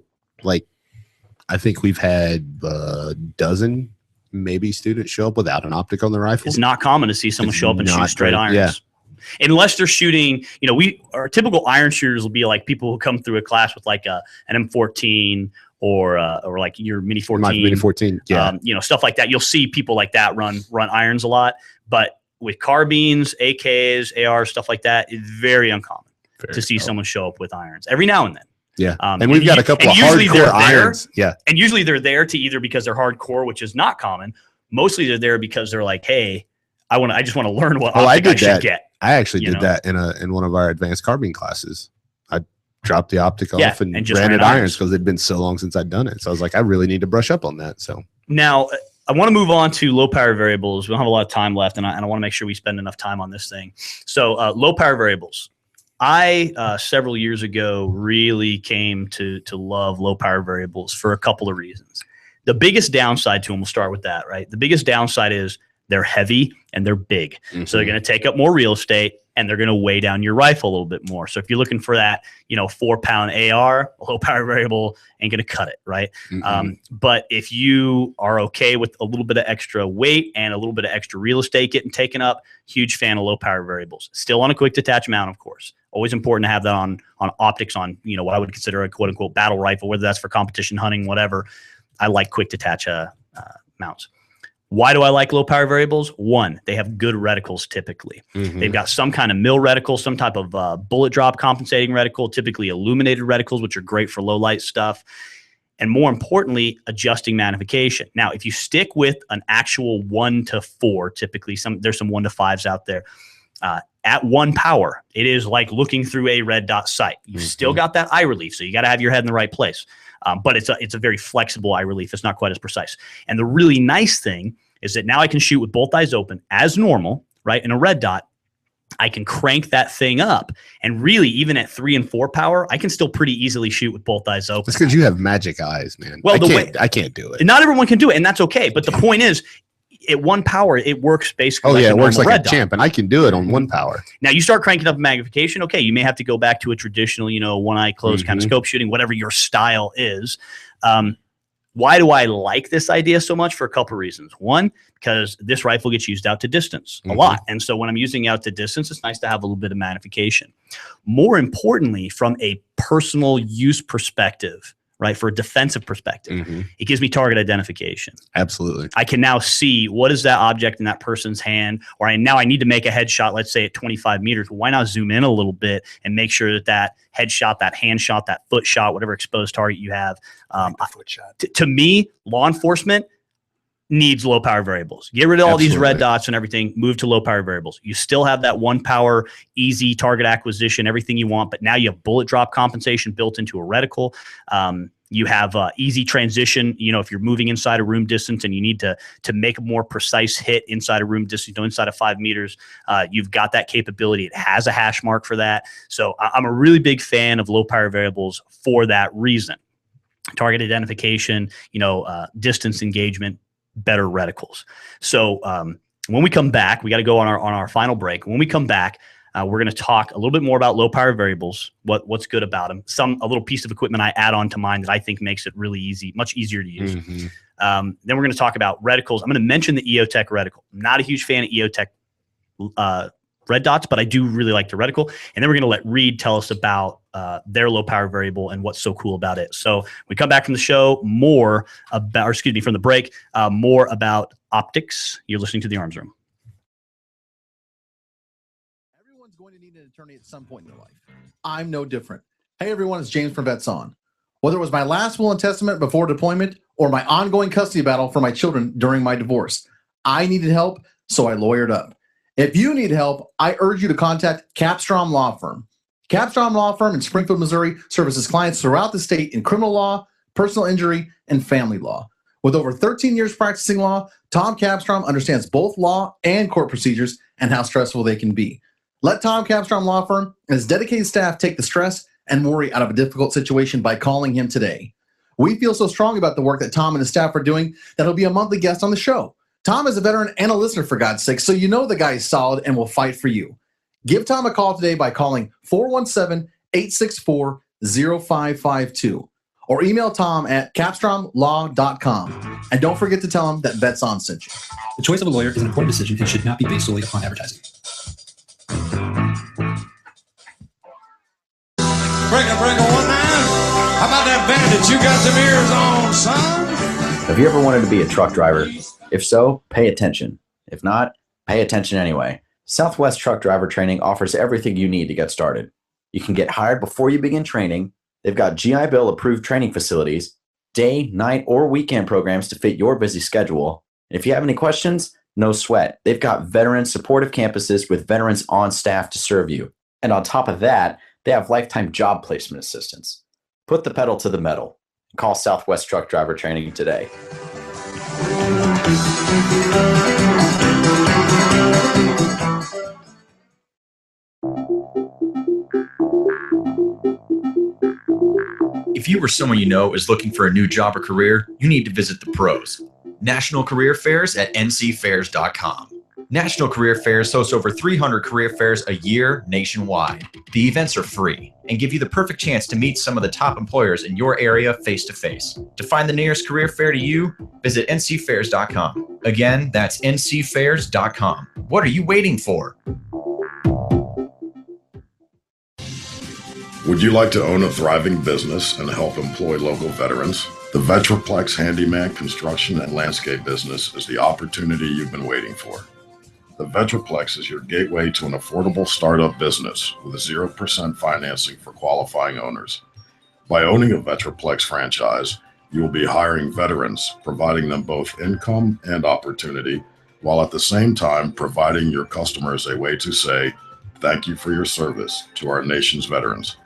I think we've had a dozen maybe students show up without an optic on the rifle. It's not common to see someone show up and shoot straight irons. Yeah. Unless they're shooting, our typical iron shooters will be like people who come through a class with like an M14 or like your Mini 14. Mini 14, yeah. Stuff like that. You'll see people like that run irons a lot. But with carbines, AKs, ARs, stuff like that, it's very uncommon to see someone show up with irons every now and then. Yeah. And we've got a couple of hardcore irons. Yeah. And usually they're there to either because they're hardcore, which is not common. Mostly they're there because they're like, hey, I just want to learn what optic I should get. I actually did that in one of our advanced carbine classes. I dropped the optic off and ran at irons because it'd been so long since I'd done it. So I was like, I really need to brush up on that. So now I want to move on to low power variables. We don't have a lot of time left, and I want to make sure we spend enough time on this thing. So low power variables. I several years ago really came to love low power variables for a couple of reasons. The biggest downside to them, we'll start with that, right? The biggest downside is they're heavy and they're big. So they're going to take up more real estate and they're going to weigh down your rifle a little bit more. So if you're looking for that, 4-pound AR, a low power variable ain't going to cut it, right? But if you are okay with a little bit of extra weight and a little bit of extra real estate getting taken up, huge fan of low power variables. Still on a quick detach mount, of course. Always important to have that on optics on, what I would consider a quote unquote battle rifle, whether that's for competition hunting, whatever. I like quick detach mounts. Why do I like low power variables? One, they have good reticles typically. They've got some kind of mill reticle, some type of bullet drop compensating reticle, typically illuminated reticles, which are great for low light stuff. And more importantly, adjusting magnification. Now, if you stick with an actual 1-4, typically there's some 1-5s out there. At 1 power, it is like looking through a red dot sight. You've still got that eye relief, so you got to have your head in the right place. But it's a very flexible eye relief. It's not quite as precise. And the really nice thing is that now I can shoot with both eyes open as normal, right? In a red dot, I can crank that thing up. And really, even at 3 and 4 power, I can still pretty easily shoot with both eyes open. It's because you have magic eyes, man. Well, I can't do it. Not everyone can do it, and that's okay. But the point is, at 1 power, it works basically it works like a dot. champ, and I can do it on 1 power. Now, you start cranking up magnification, okay, you may have to go back to a traditional, one eye closed kind of scope shooting, whatever your style is. Why do I like this idea so much? For a couple of reasons. One, because this rifle gets used out to distance a lot. And so when I'm using out to distance, it's nice to have a little bit of magnification. More importantly, from a personal use perspective, right, for a defensive perspective, it gives me target identification. Absolutely. I can now see what is that object in that person's hand, or I need to make a headshot, let's say at 25 meters. Well, why not zoom in a little bit and make sure that headshot, that hand shot, that foot shot, whatever exposed target you have. Foot shot. To me, law enforcement needs low power variables. Get rid of all these red dots and everything, move to low power variables. You still have that 1 power, easy target acquisition, everything you want, but now you have bullet drop compensation built into a reticle. You have easy transition, if you're moving inside a room distance and you need to make a more precise hit inside a room distance, inside of 5 meters, you've got that capability. It has a hash mark for that. So I'm a really big fan of low power variables for that reason. Target identification, distance engagement, better reticles. So when we come back, we got to go on our final break. When we come back, we're going to talk a little bit more about low power variables, what's good about them, a little piece of equipment I add on to mine that I think makes it really easy, much easier to use. Then we're going to talk about reticles. I'm going to mention the EOTech reticle. I'm not a huge fan of EOTech red dots, but I do really like the reticle. And then we're going to let Reed tell us about their low power variable and what's so cool about it. So we come back from the show, from the break, more about optics. You're listening to The Arms Room. Everyone's going to need an attorney at some point in their life. I'm no different. Hey everyone, it's James from Vets On. Whether it was my last will and testament before deployment or my ongoing custody battle for my children during my divorce, I needed help, so I lawyered up. If you need help, I urge you to contact Capstrom Law Firm. Capstrom Law Firm in Springfield, Missouri services clients throughout the state in criminal law, personal injury, and family law. With over 13 years practicing law, Tom Capstrom understands both law and court procedures and how stressful they can be. Let Tom Capstrom Law Firm and his dedicated staff take the stress and worry out of a difficult situation by calling him today. We feel so strong about the work that Tom and his staff are doing that he'll be a monthly guest on the show. Tom is a veteran and a listener, for God's sake, so you know the guy is solid and will fight for you. Give Tom a call today by calling 417-864-0552 or email Tom at capstromlaw.com. And don't forget to tell him that Vets On sent you. The choice of a lawyer is an important decision and should not be based solely upon advertising. Breaker, 19. How about that bandit? You got them ears on, son? Have you ever wanted to be a truck driver? If so, pay attention. If not, pay attention anyway. Southwest Truck Driver Training offers everything you need to get started. You can get hired before you begin training. They've got GI Bill approved training facilities, day, night, or weekend programs to fit your busy schedule. And if you have any questions, no sweat. They've got veteran supportive campuses with veterans on staff to serve you. And on top of that, they have lifetime job placement assistance. Put the pedal to the metal. Call Southwest Truck Driver Training today. If you or someone you know is looking for a new job or career, you need to visit the pros. National Career Fairs at ncfairs.com. National Career Fairs hosts over 300 career fairs a year nationwide. The events are free and give you the perfect chance to meet some of the top employers in your area face to face. To find the nearest career fair to you, visit ncfairs.com. Again, that's ncfairs.com. What are you waiting for? Would you like to own a thriving business and help employ local veterans? The Vetraplex Handyman Construction and Landscape business is the opportunity you've been waiting for. The Vetraplex is your gateway to an affordable startup business with 0% financing for qualifying owners. By owning a Vetraplex franchise, you will be hiring veterans, providing them both income and opportunity, while at the same time providing your customers a way to say, thank you for your service to our nation's veterans.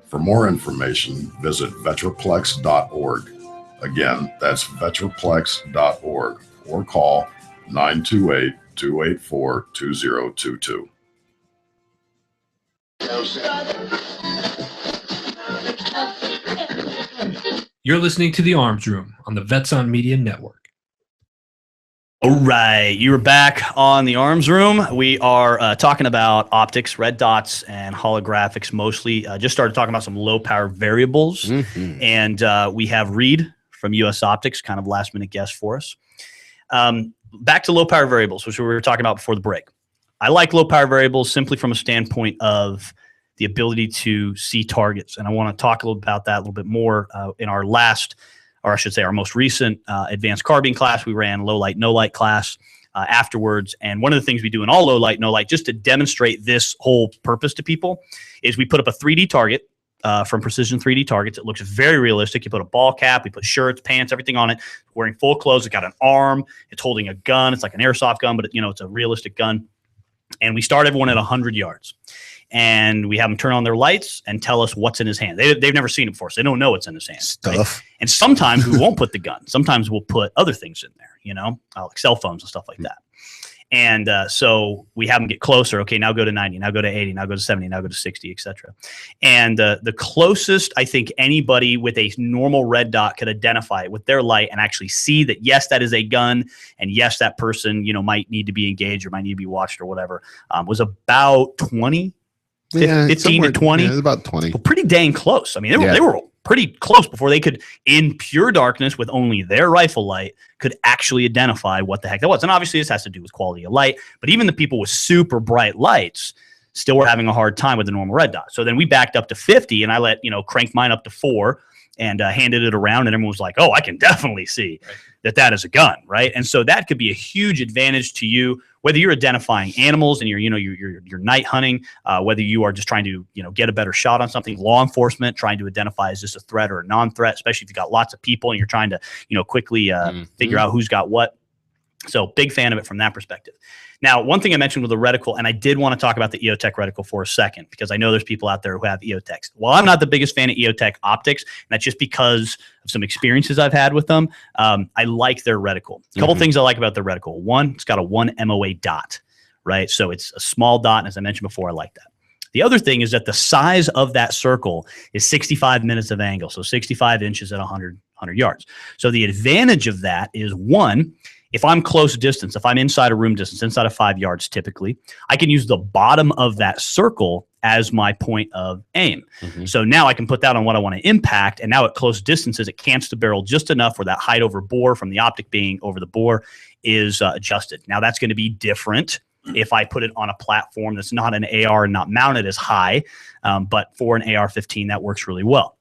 For more information, visit vetraplex.org. Again, that's vetraplex.org or call 928-284-2022. You're listening to The Arms Room on the Vets on Media Network. All right, you're back on the Arms Room. We are talking about optics, red dots, and holographics mostly. Just started talking about some low-power variables, and we have Reed from US Optics, kind of last-minute guest for us. Back to low-power variables, which we were talking about before the break. I like low-power variables simply from a standpoint of the ability to see targets, and I want to talk a little about that a little bit more in our last, or I should say our most recent advanced carbine class. We ran low light, no light class afterwards. And one of the things we do in all low light, no light, just to demonstrate this whole purpose to people, is we put up a 3D target from Precision 3D Targets. It looks very realistic. You put a ball cap, we put shirts, pants, everything on it, wearing full clothes. It's got an arm. It's holding a gun. It's like an airsoft gun, but it's a realistic gun. And we start everyone at 100 yards. And we have them turn on their lights and tell us what's in his hand. They've never seen it before, so they don't know what's in his hand. Stuff. Right? And sometimes we won't put the gun. Sometimes we'll put other things in there, like cell phones and stuff like that. And so we have them get closer. Okay, now go to 90, now go to 80, now go to 70, now go to 60, etc. And the closest I think anybody with a normal red dot could identify it with their light and actually see that, yes, that is a gun, and yes, that person might need to be engaged or might need to be watched or whatever, was about 20. 15 to 20. Yeah, about 20. Well, pretty dang close. I mean, they were pretty close before they could, in pure darkness with only their rifle light, could actually identify what the heck that was. And obviously this has to do with quality of light, but even the people with super bright lights still were having a hard time with the normal red dot. So then we backed up to 50 and I let, crank mine up to 4 and handed it around, and everyone was like, oh, I can definitely see that is a gun, right? And so that could be a huge advantage to you, whether you're identifying animals and you're night hunting, whether you are just trying to get a better shot on something, law enforcement trying to identify is this a threat or a non-threat, especially if you've got lots of people and you're trying to quickly figure out who's got what. So big fan of it from that perspective. Now, one thing I mentioned with the reticle, and I did want to talk about the EOTech reticle for a second, because I know there's people out there who have EOTechs. While I'm not the biggest fan of EOTech optics, and that's just because of some experiences I've had with them, I like their reticle. A couple things I like about their reticle. One, it's got a 1 MOA dot, right? So it's a small dot, and as I mentioned before, I like that. The other thing is that the size of that circle is 65 minutes of angle, so 65 inches at 100 yards. So the advantage of that is, one, if I'm close distance, if I'm inside a room distance, inside of 5 yards typically, I can use the bottom of that circle as my point of aim. So now I can put that on what I want to impact, and now at close distances, it cants the barrel just enough where that height over bore from the optic being over the bore is adjusted. Now that's going to be different if I put it on a platform that's not an AR and not mounted as high, but for an AR-15, that works really well.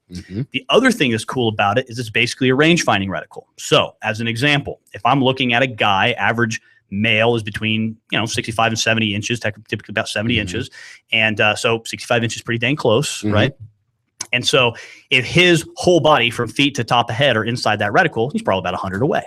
The other thing that's cool about it is it's basically a range finding reticle. So as an example, if I'm looking at a guy, average male is between 65 and 70 inches, typically about 70 inches. And so 65 inches is pretty dang close, right? And so if his whole body from feet to top of head are inside that reticle, he's probably about 100 away,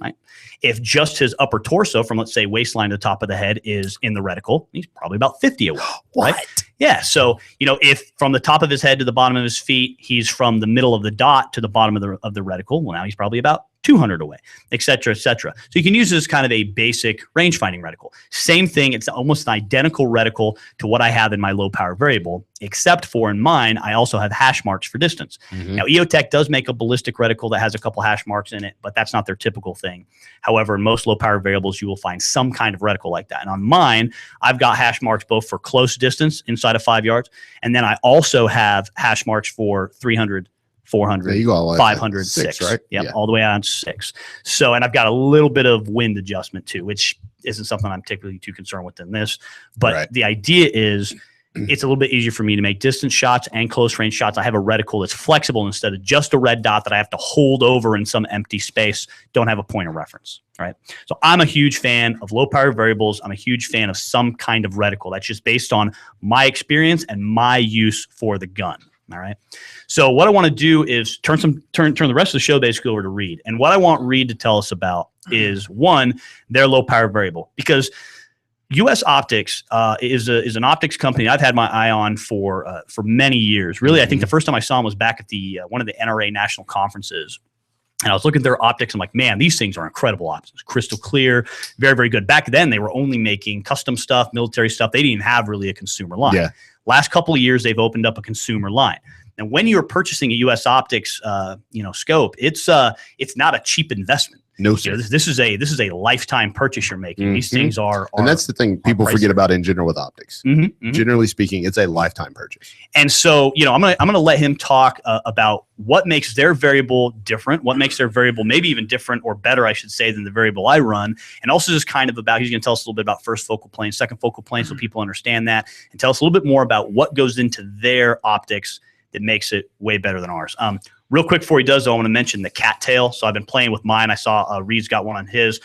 right? If just his upper torso from, let's say, waistline to the top of the head is in the reticle, he's probably about 50 away, right? Yeah. So, if from the top of his head to the bottom of his feet, he's from the middle of the dot to the bottom of the reticle, well, now he's probably about 200 away, et cetera, et cetera. So you can use this kind of a basic range finding reticle. Same thing. It's almost an identical reticle to what I have in my low power variable, except for in mine, I also have hash marks for distance. Now, EOTech does make a ballistic reticle that has a couple hash marks in it, but that's not their typical thing. However, in most low power variables, you will find some kind of reticle like that. And on mine, I've got hash marks both for close distance inside of 5 yards, and then I also have hash marks for 300, 400, There you go, like 500, 6, 6, right? Yep, Yeah. all the way on 6. So, and I've got a little bit of wind adjustment too, which isn't something I'm particularly too concerned with in this. But Right. the idea is it's a little bit easier for me to make distance shots and close range shots. I have a reticle that's flexible instead of just a red dot that I have to hold over in some empty space, don't have a point of reference, right? So I'm a huge fan of low power variables. I'm a huge fan of some kind of reticle. That's just based on my experience and my use for the gun. All right. So what I want to do is turn the rest of the show basically over to Reed. And what I want Reed to tell us about is, one, their low power variable, because US Optics is an optics company I've had my eye on for many years. Really, I think the first time I saw them was back at the one of the NRA national conferences. And I was looking at their optics. I'm like, man, these things are incredible optics. Crystal clear, very, very good. Back then, they were only making custom stuff, military stuff. They didn't even have really a consumer line. Yeah. Last couple of years, they've opened up a consumer line. And when you're purchasing a US Optics, scope, it's not a cheap investment. No, sir. This is a lifetime purchase you're making. These things are and that's the thing people forget about in general with optics. Generally speaking, it's a lifetime purchase. And so, I'm gonna let him talk about what makes their variable different, what makes their variable maybe even different or better, I should say, than the variable I run, and also just kind of about, he's gonna tell us a little bit about first focal plane, second focal plane, so people understand that, and tell us a little bit more about what goes into their optics that makes it way better than ours. Real quick before he does, though, I want to mention the cattail. So I've been playing with mine. I saw Reed's got one on his.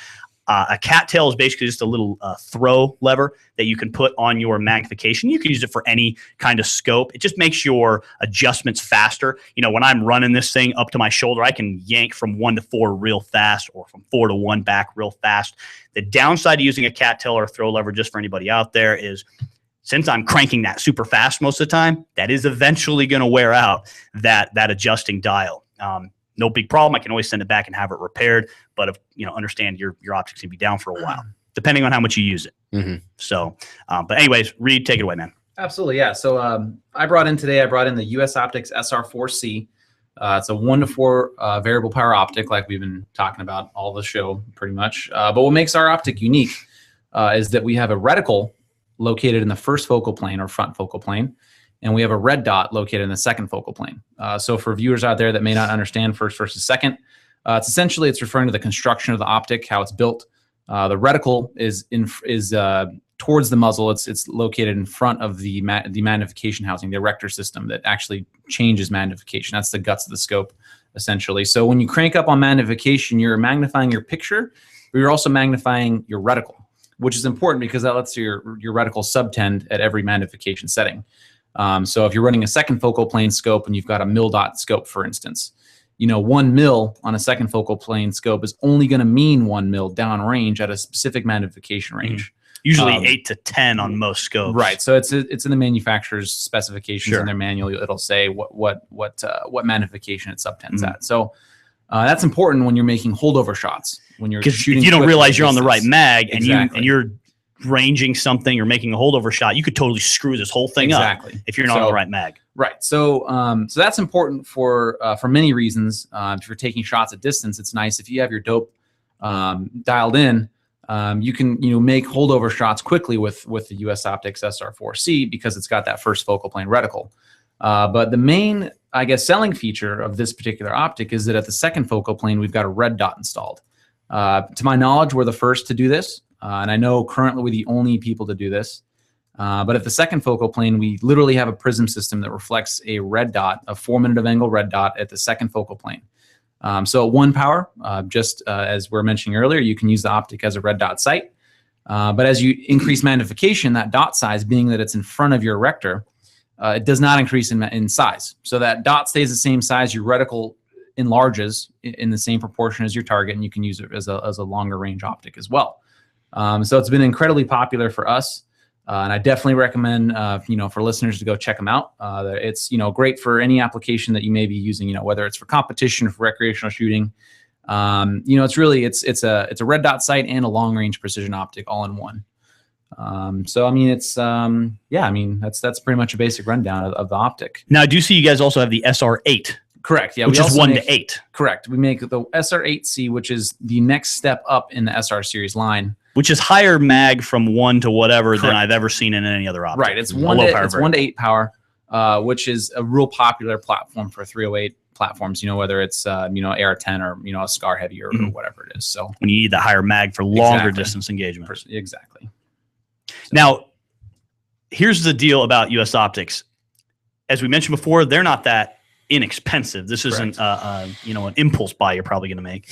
A cattail is basically just a little throw lever that you can put on your magnification. You can use it for any kind of scope. It just makes your adjustments faster. When I'm running this thing up to my shoulder, I can yank from 1 to 4 real fast, or from 4 to 1 back real fast. The downside to using a cattail or a throw lever, just for anybody out there, is since I'm cranking that super fast most of the time, that is eventually going to wear out that adjusting dial. No big problem. I can always send it back and have it repaired. But understand your optics can be down for a while, depending on how much you use it. So, but anyways, Reed, take it away, man. Absolutely, yeah. So I brought in the US Optics SR4C. It's a 1 to 4 variable power optic, like we've been talking about all the show, pretty much. But what makes our optic unique is that we have a reticle located in the first focal plane or front focal plane, and we have a red dot located in the second focal plane. So for viewers out there that may not understand first versus second, it's referring to the construction of the optic, how it's built. The reticle is towards the muzzle. It's located in front of the magnification housing, the erector system that actually changes magnification. That's the guts of the scope, essentially. So when you crank up on magnification, you're magnifying your picture, but you're also magnifying your reticle, which is important because that lets your reticle subtend at every magnification setting. So if you're running a second focal plane scope and you've got a mil dot scope, for instance, 1 mil on a second focal plane scope is only going to mean 1 mil downrange at a specific magnification range. Usually 8 to 10 on most scopes. Right. So it's in the manufacturer's specifications in their manual. It'll say what magnification it subtends at. So that's important when you're making holdover shots. When you're shooting, if you don't realize you're on the right mag and Exactly. you're ranging something or making a holdover shot, you could totally screw this whole thing up if you're not on the right mag. Right. So so that's important for many reasons. If you're taking shots at distance, it's nice if you have your dope dialed in. You can make holdover shots quickly with the US Optics SR4C because it's got that first focal plane reticle. But the main, I guess, selling feature of this particular optic is that at the second focal plane, we've got a red dot installed. To my knowledge, we're the first to do this. And I know currently we're the only people to do this. But at the second focal plane, we literally have a prism system that reflects a red dot, a 4-minute of angle red dot at the second focal plane. So at 1 power, as we were mentioning earlier, you can use the optic as a red dot sight. But as you increase magnification, that dot size, being that it's in front of your erector, it does not increase in size. So that dot stays the same size. Your reticle enlarges in the same proportion as your target, and you can use it as a longer range optic as well. So it's been incredibly popular for us. And I definitely recommend, for listeners to go check them out. It's, great for any application that you may be using, whether it's for competition or for recreational shooting. It's really it's a red dot sight and a long range precision optic all in one. So I mean, it's that's pretty much a basic rundown of the optic. Now I do see you guys also have the SR8. Correct. Yeah, which is 1 to 8. Correct. We make the SR8C, which is the next step up in the SR series line, which is higher mag from 1 to whatever than Correct. I've ever seen in any other optic. Right. It's 1 to 8 power, which is a real popular platform for 308 platforms. Whether it's AR10 or a SCAR heavy or whatever it is. So when you need the higher mag for longer distance engagement. Exactly. Now, here's the deal about US Optics. As we mentioned before, they're not that inexpensive. This isn't an impulse buy you're probably going to make.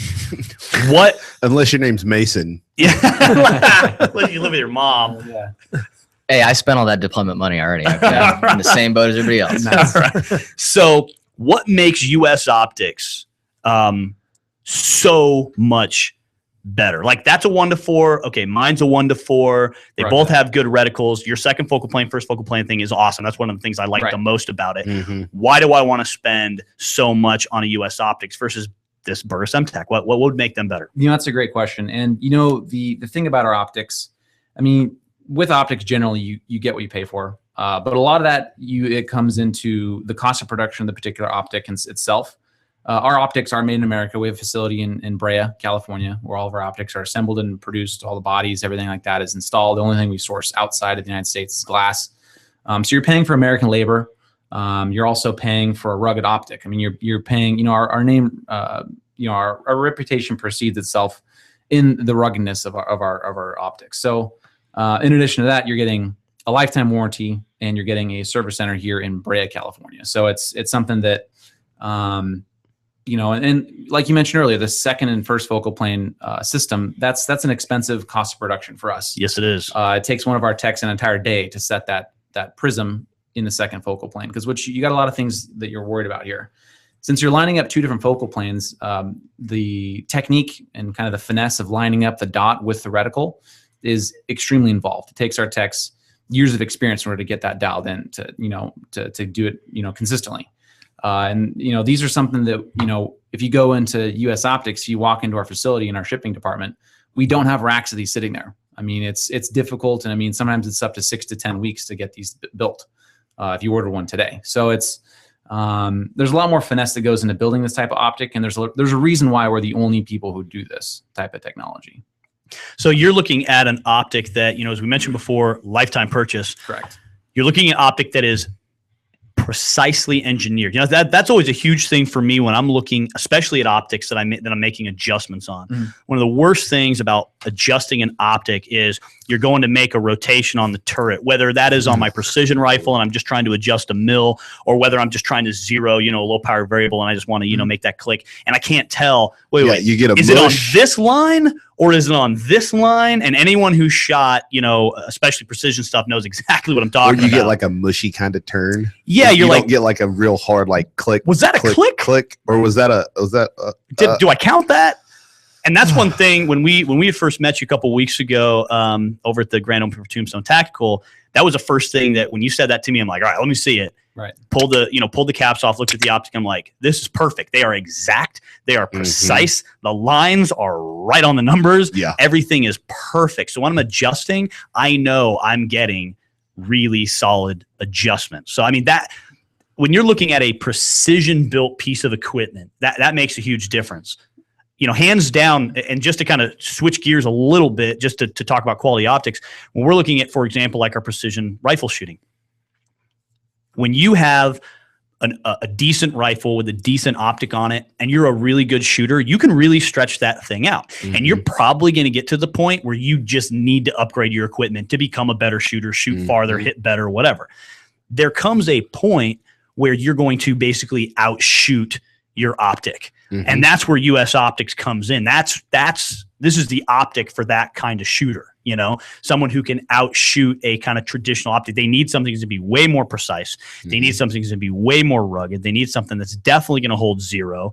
What? Unless your name's Mason. Yeah. Unless you live with your mom. Yeah. Hey, I spent all that deployment money already. I'm in the same boat as everybody else. Right. So what makes US Optics so much better? Like that's a 1 to 4. Okay, mine's a 1 to 4. They both have good reticles. Your second focal plane, first focal plane thing is awesome. That's one of the things I like the most about it. Why do I want to spend so much on a US Optics versus this Burris MTech? What would make them better? That's a great question. And the thing about our optics, I mean, with optics generally you get what you pay for. But a lot of that it comes into the cost of production of the particular optic itself. Our optics are made in America. We have a facility in Brea, California, where all of our optics are assembled and produced. All the bodies, everything like that is installed. The only thing we source outside of the United States is glass. So you're paying for American labor. You're also paying for a rugged optic. I mean, you're paying. Our name, our reputation precedes itself in the ruggedness of our optics. So in addition to that, you're getting a lifetime warranty and you're getting a service center here in Brea, California. So it's something that. And like you mentioned earlier, the second and first focal plane system, that's an expensive cost of production for us. Yes, it is. It takes one of our techs an entire day to set that prism in the second focal plane, because you got a lot of things that you're worried about here. Since you're lining up two different focal planes, the technique and kind of the finesse of lining up the dot with the reticle is extremely involved. It takes our techs years of experience in order to get that dialed in to do it consistently. And these are something that if you go into US Optics, you walk into our facility in our shipping department, we don't have racks of these sitting there. I mean, it's difficult, and I mean sometimes it's up to 6 to 10 weeks to get these built if you order one today. So it's there's a lot more finesse that goes into building this type of optic, and there's a reason why we're the only people who do this type of technology. So you're looking at an optic that, as we mentioned before, lifetime purchase. Correct. You're looking at optic that is precisely engineered. That's always a huge thing for me when I'm looking, especially at optics that I'm making adjustments on. One of the worst things about adjusting an optic is you're going to make a rotation on the turret, whether that is on my precision rifle and I'm just trying to adjust a mill, or whether I'm just trying to zero, a low power variable and I just want to, make that click, and I can't tell. Wait, you get is it on this line or is it on this line? And anyone who shot, especially precision stuff knows exactly what I'm talking about. Or you get like a mushy kind of turn. Yeah, you don't get like a real hard click. Was that a click? Or was that do I count that? And that's one thing when we first met you a couple weeks ago over at the Grand Opening for Tombstone Tactical, that was the first thing that when you said that to me, I'm like, all right, let me see it. Right. Pulled the caps off, looked at the optic. I'm like, this is perfect. They are exact. They are precise. The lines are right on the numbers. Yeah. Everything is perfect. So when I'm adjusting, I know I'm getting really solid adjustments. So I mean that when you're looking at a precision built piece of equipment, that makes a huge difference. Hands down, and just to kind of switch gears a little bit, just to talk about quality optics, when we're looking at, for example, like our precision rifle shooting, when you have a decent rifle with a decent optic on it and you're a really good shooter, you can really stretch that thing out. And you're probably going to get to the point where you just need to upgrade your equipment to become a better shooter, shoot farther, hit better, whatever. There comes a point where you're going to basically outshoot your optic. And that's where US Optics comes in. This is the optic for that kind of shooter, someone who can outshoot a kind of traditional optic. They need something to be way more precise. They need something to be way more rugged. They need something that's definitely going to hold zero.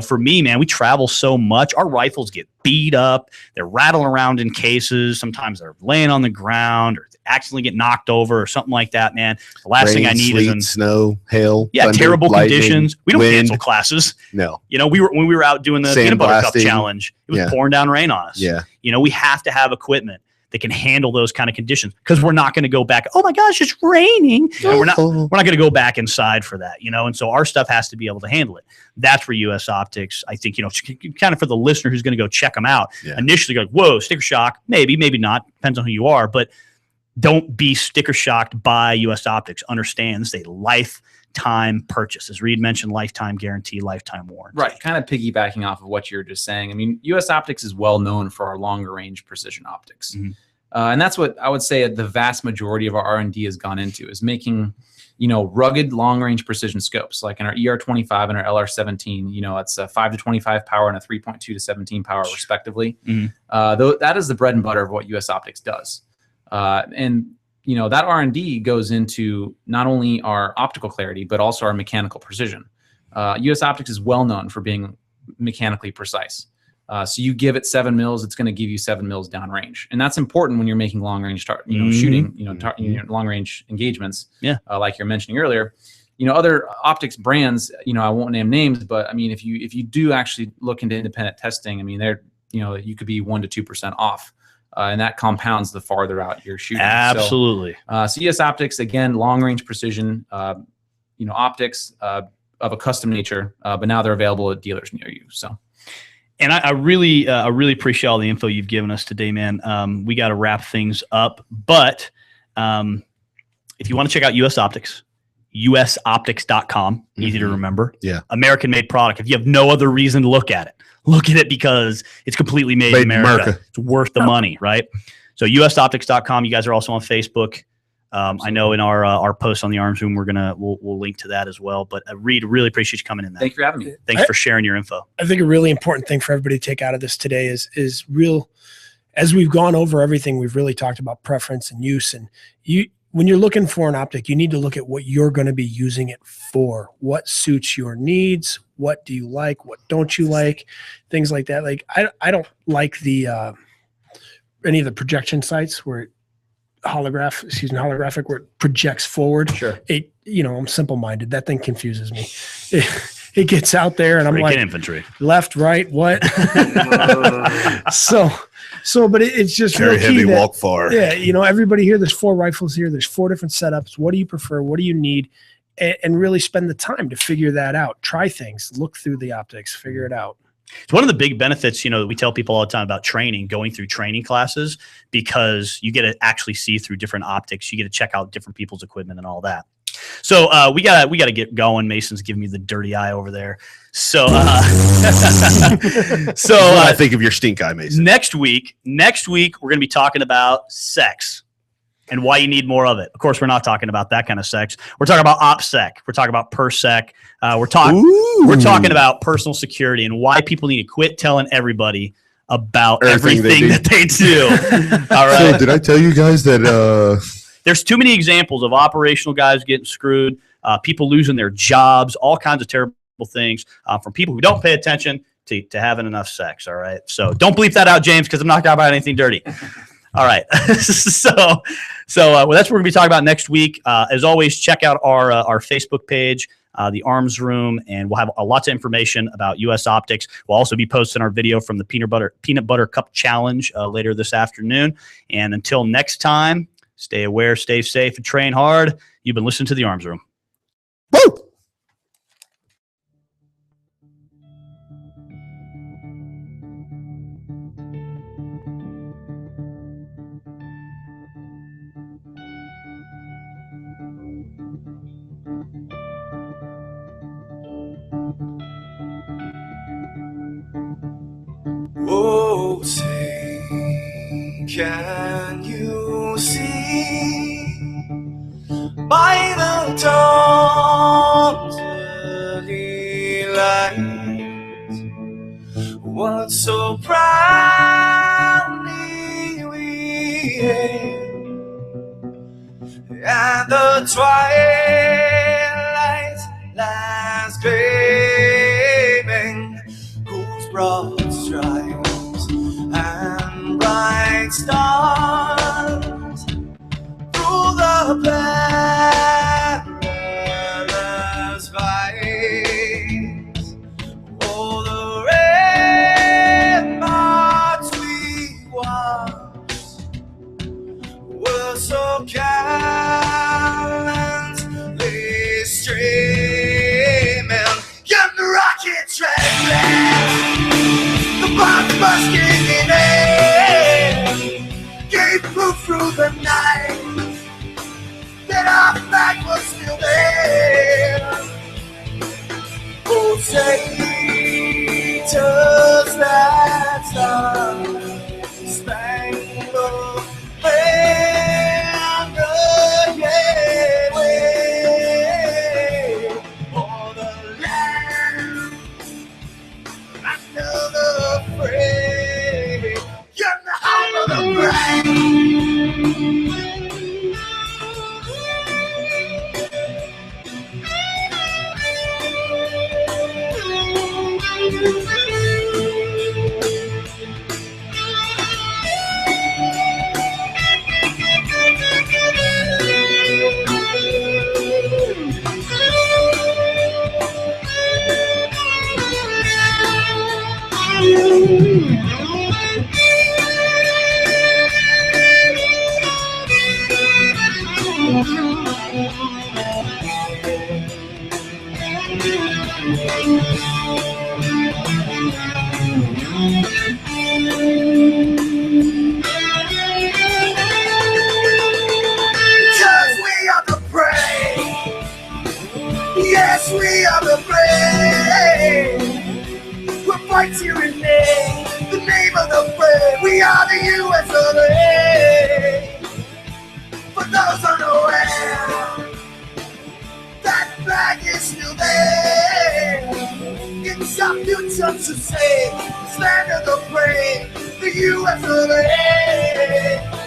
For me, man, we travel so much. Our rifles get beat up. They're rattling around in cases. Sometimes they're laying on the ground or accidentally get knocked over or something like that, man, the last thing I need sleet, is snow, hail. yeah, thunder, terrible lightning, conditions. We don't wind. cancel classes. No. You know, when we were out doing the peanut butter cup Sandblasting. challenge, it was Yeah. pouring down rain on us. Yeah. You know, we have to have equipment that can handle those kind of conditions because we're not going to go back. Oh my gosh, it's raining. And we're not going to go back inside for that, you know? And so our stuff has to be able to handle it. That's where US Optics, I think, you know, kind of for the listener who's going to go check them out, initially go, whoa, sticker shock. Maybe not. Depends on who you are, but don't be sticker shocked by US Optics. Understand this is a lifetime purchase. As Reed mentioned, lifetime guarantee, lifetime warranty. Right. Kind of piggybacking off of what you're just saying. I mean, US Optics is well known for our longer range precision optics. Mm-hmm. And that's what I would say the vast majority of our R&D has gone into, is making, you know, rugged long range precision scopes, like in our ER25 and our LR17. You know, it's a 5 to 25 power and a 3.2 to 17 power respectively. Though that is the bread and butter of what US Optics does. And you know, that R&D goes into not only our optical clarity, but also our mechanical precision. US Optics is well known for being mechanically precise. So you give it 7 mils, it's going to give you 7 mils downrange, and that's important when you're making long range shooting, long range engagements. Yeah, like you're mentioning earlier. You know, other optics brands, you know, I won't name names, but I mean, if you do actually look into independent testing, I mean, you could be 1% to 2% off. And that compounds the farther out you're shooting. Absolutely. So US Optics, again, long range precision, optics of a custom nature, but now they're available at dealers near you. So, and I really appreciate all the info you've given us today, man. We got to wrap things up, but if you want to check out US Optics, usoptics.com, easy to remember. Yeah. American made product. If you have no other reason to look at it because it's completely made in America. It's worth the money, right? So usoptics.com. You guys are also on Facebook. I know in our post on the Arms Room, we'll link to that as well. But Reed, really appreciate you coming in, man. Thank you for having me. Thanks for sharing your info. I think a really important thing for everybody to take out of this today is real. As we've gone over everything, we've really talked about preference and use. And when you're looking for an optic, you need to look at what you're going to be using it for. What suits your needs? What do you like? What don't you like? Things like that. Like I don't like the any of the projection sites where holographic, where it projects forward. Sure. I'm simple-minded. That thing confuses me. It gets out there and I'm like, infantry. Left, right, what? But it's just carry real key heavy, that, walk far. Yeah, everybody here, there's 4 rifles here. There's 4 different setups. What do you prefer? What do you need? And really spend the time to figure that out. Try things. Look through the optics. Figure it out. It's one of the big benefits, that we tell people all the time about going through training classes, because you get to actually see through different optics. You get to check out different people's equipment and all that. So we gotta get going. Mason's giving me the dirty eye over there. So I think of your stink eye, Mason. Next week we're gonna be talking about sex and why you need more of it. Of course, we're not talking about that kind of sex. We're talking about OPSEC. We're talking about PERSEC. We're talking about personal security and why people need to quit telling everybody about everything that they do. All right. So did I tell you guys that there's too many examples of operational guys getting screwed, people losing their jobs, all kinds of terrible things from people who don't pay attention to having enough sex. All right. So don't bleep that out, James, because I'm not talking about anything dirty. All right. So that's what we're going to be talking about next week. As always, check out our Facebook page, the Arms Room, and we'll have lots of information about US Optics. We'll also be posting our video from the Peanut Butter Cup Challenge later this afternoon. And until next time, stay aware, stay safe, and train hard. You've been listening to the Arms Room. Woo! Oh, say, can you see by the dawn's early light what so proudly we hailed at the twilight's last gleaming, whose broad stripes and bright stars through the night that our flag was still there. Oh, say, does that star-spangled banner yet wave o'er the land? I'm never afraid. You're the home of the brave. Because we are the brave. Yes, we are the brave. We'll fight tyranny, the name of the brave. We are the U.S. of A. For those unaware, that flag is still there. It's our future to save. Stand of the brave, the U.S. of A.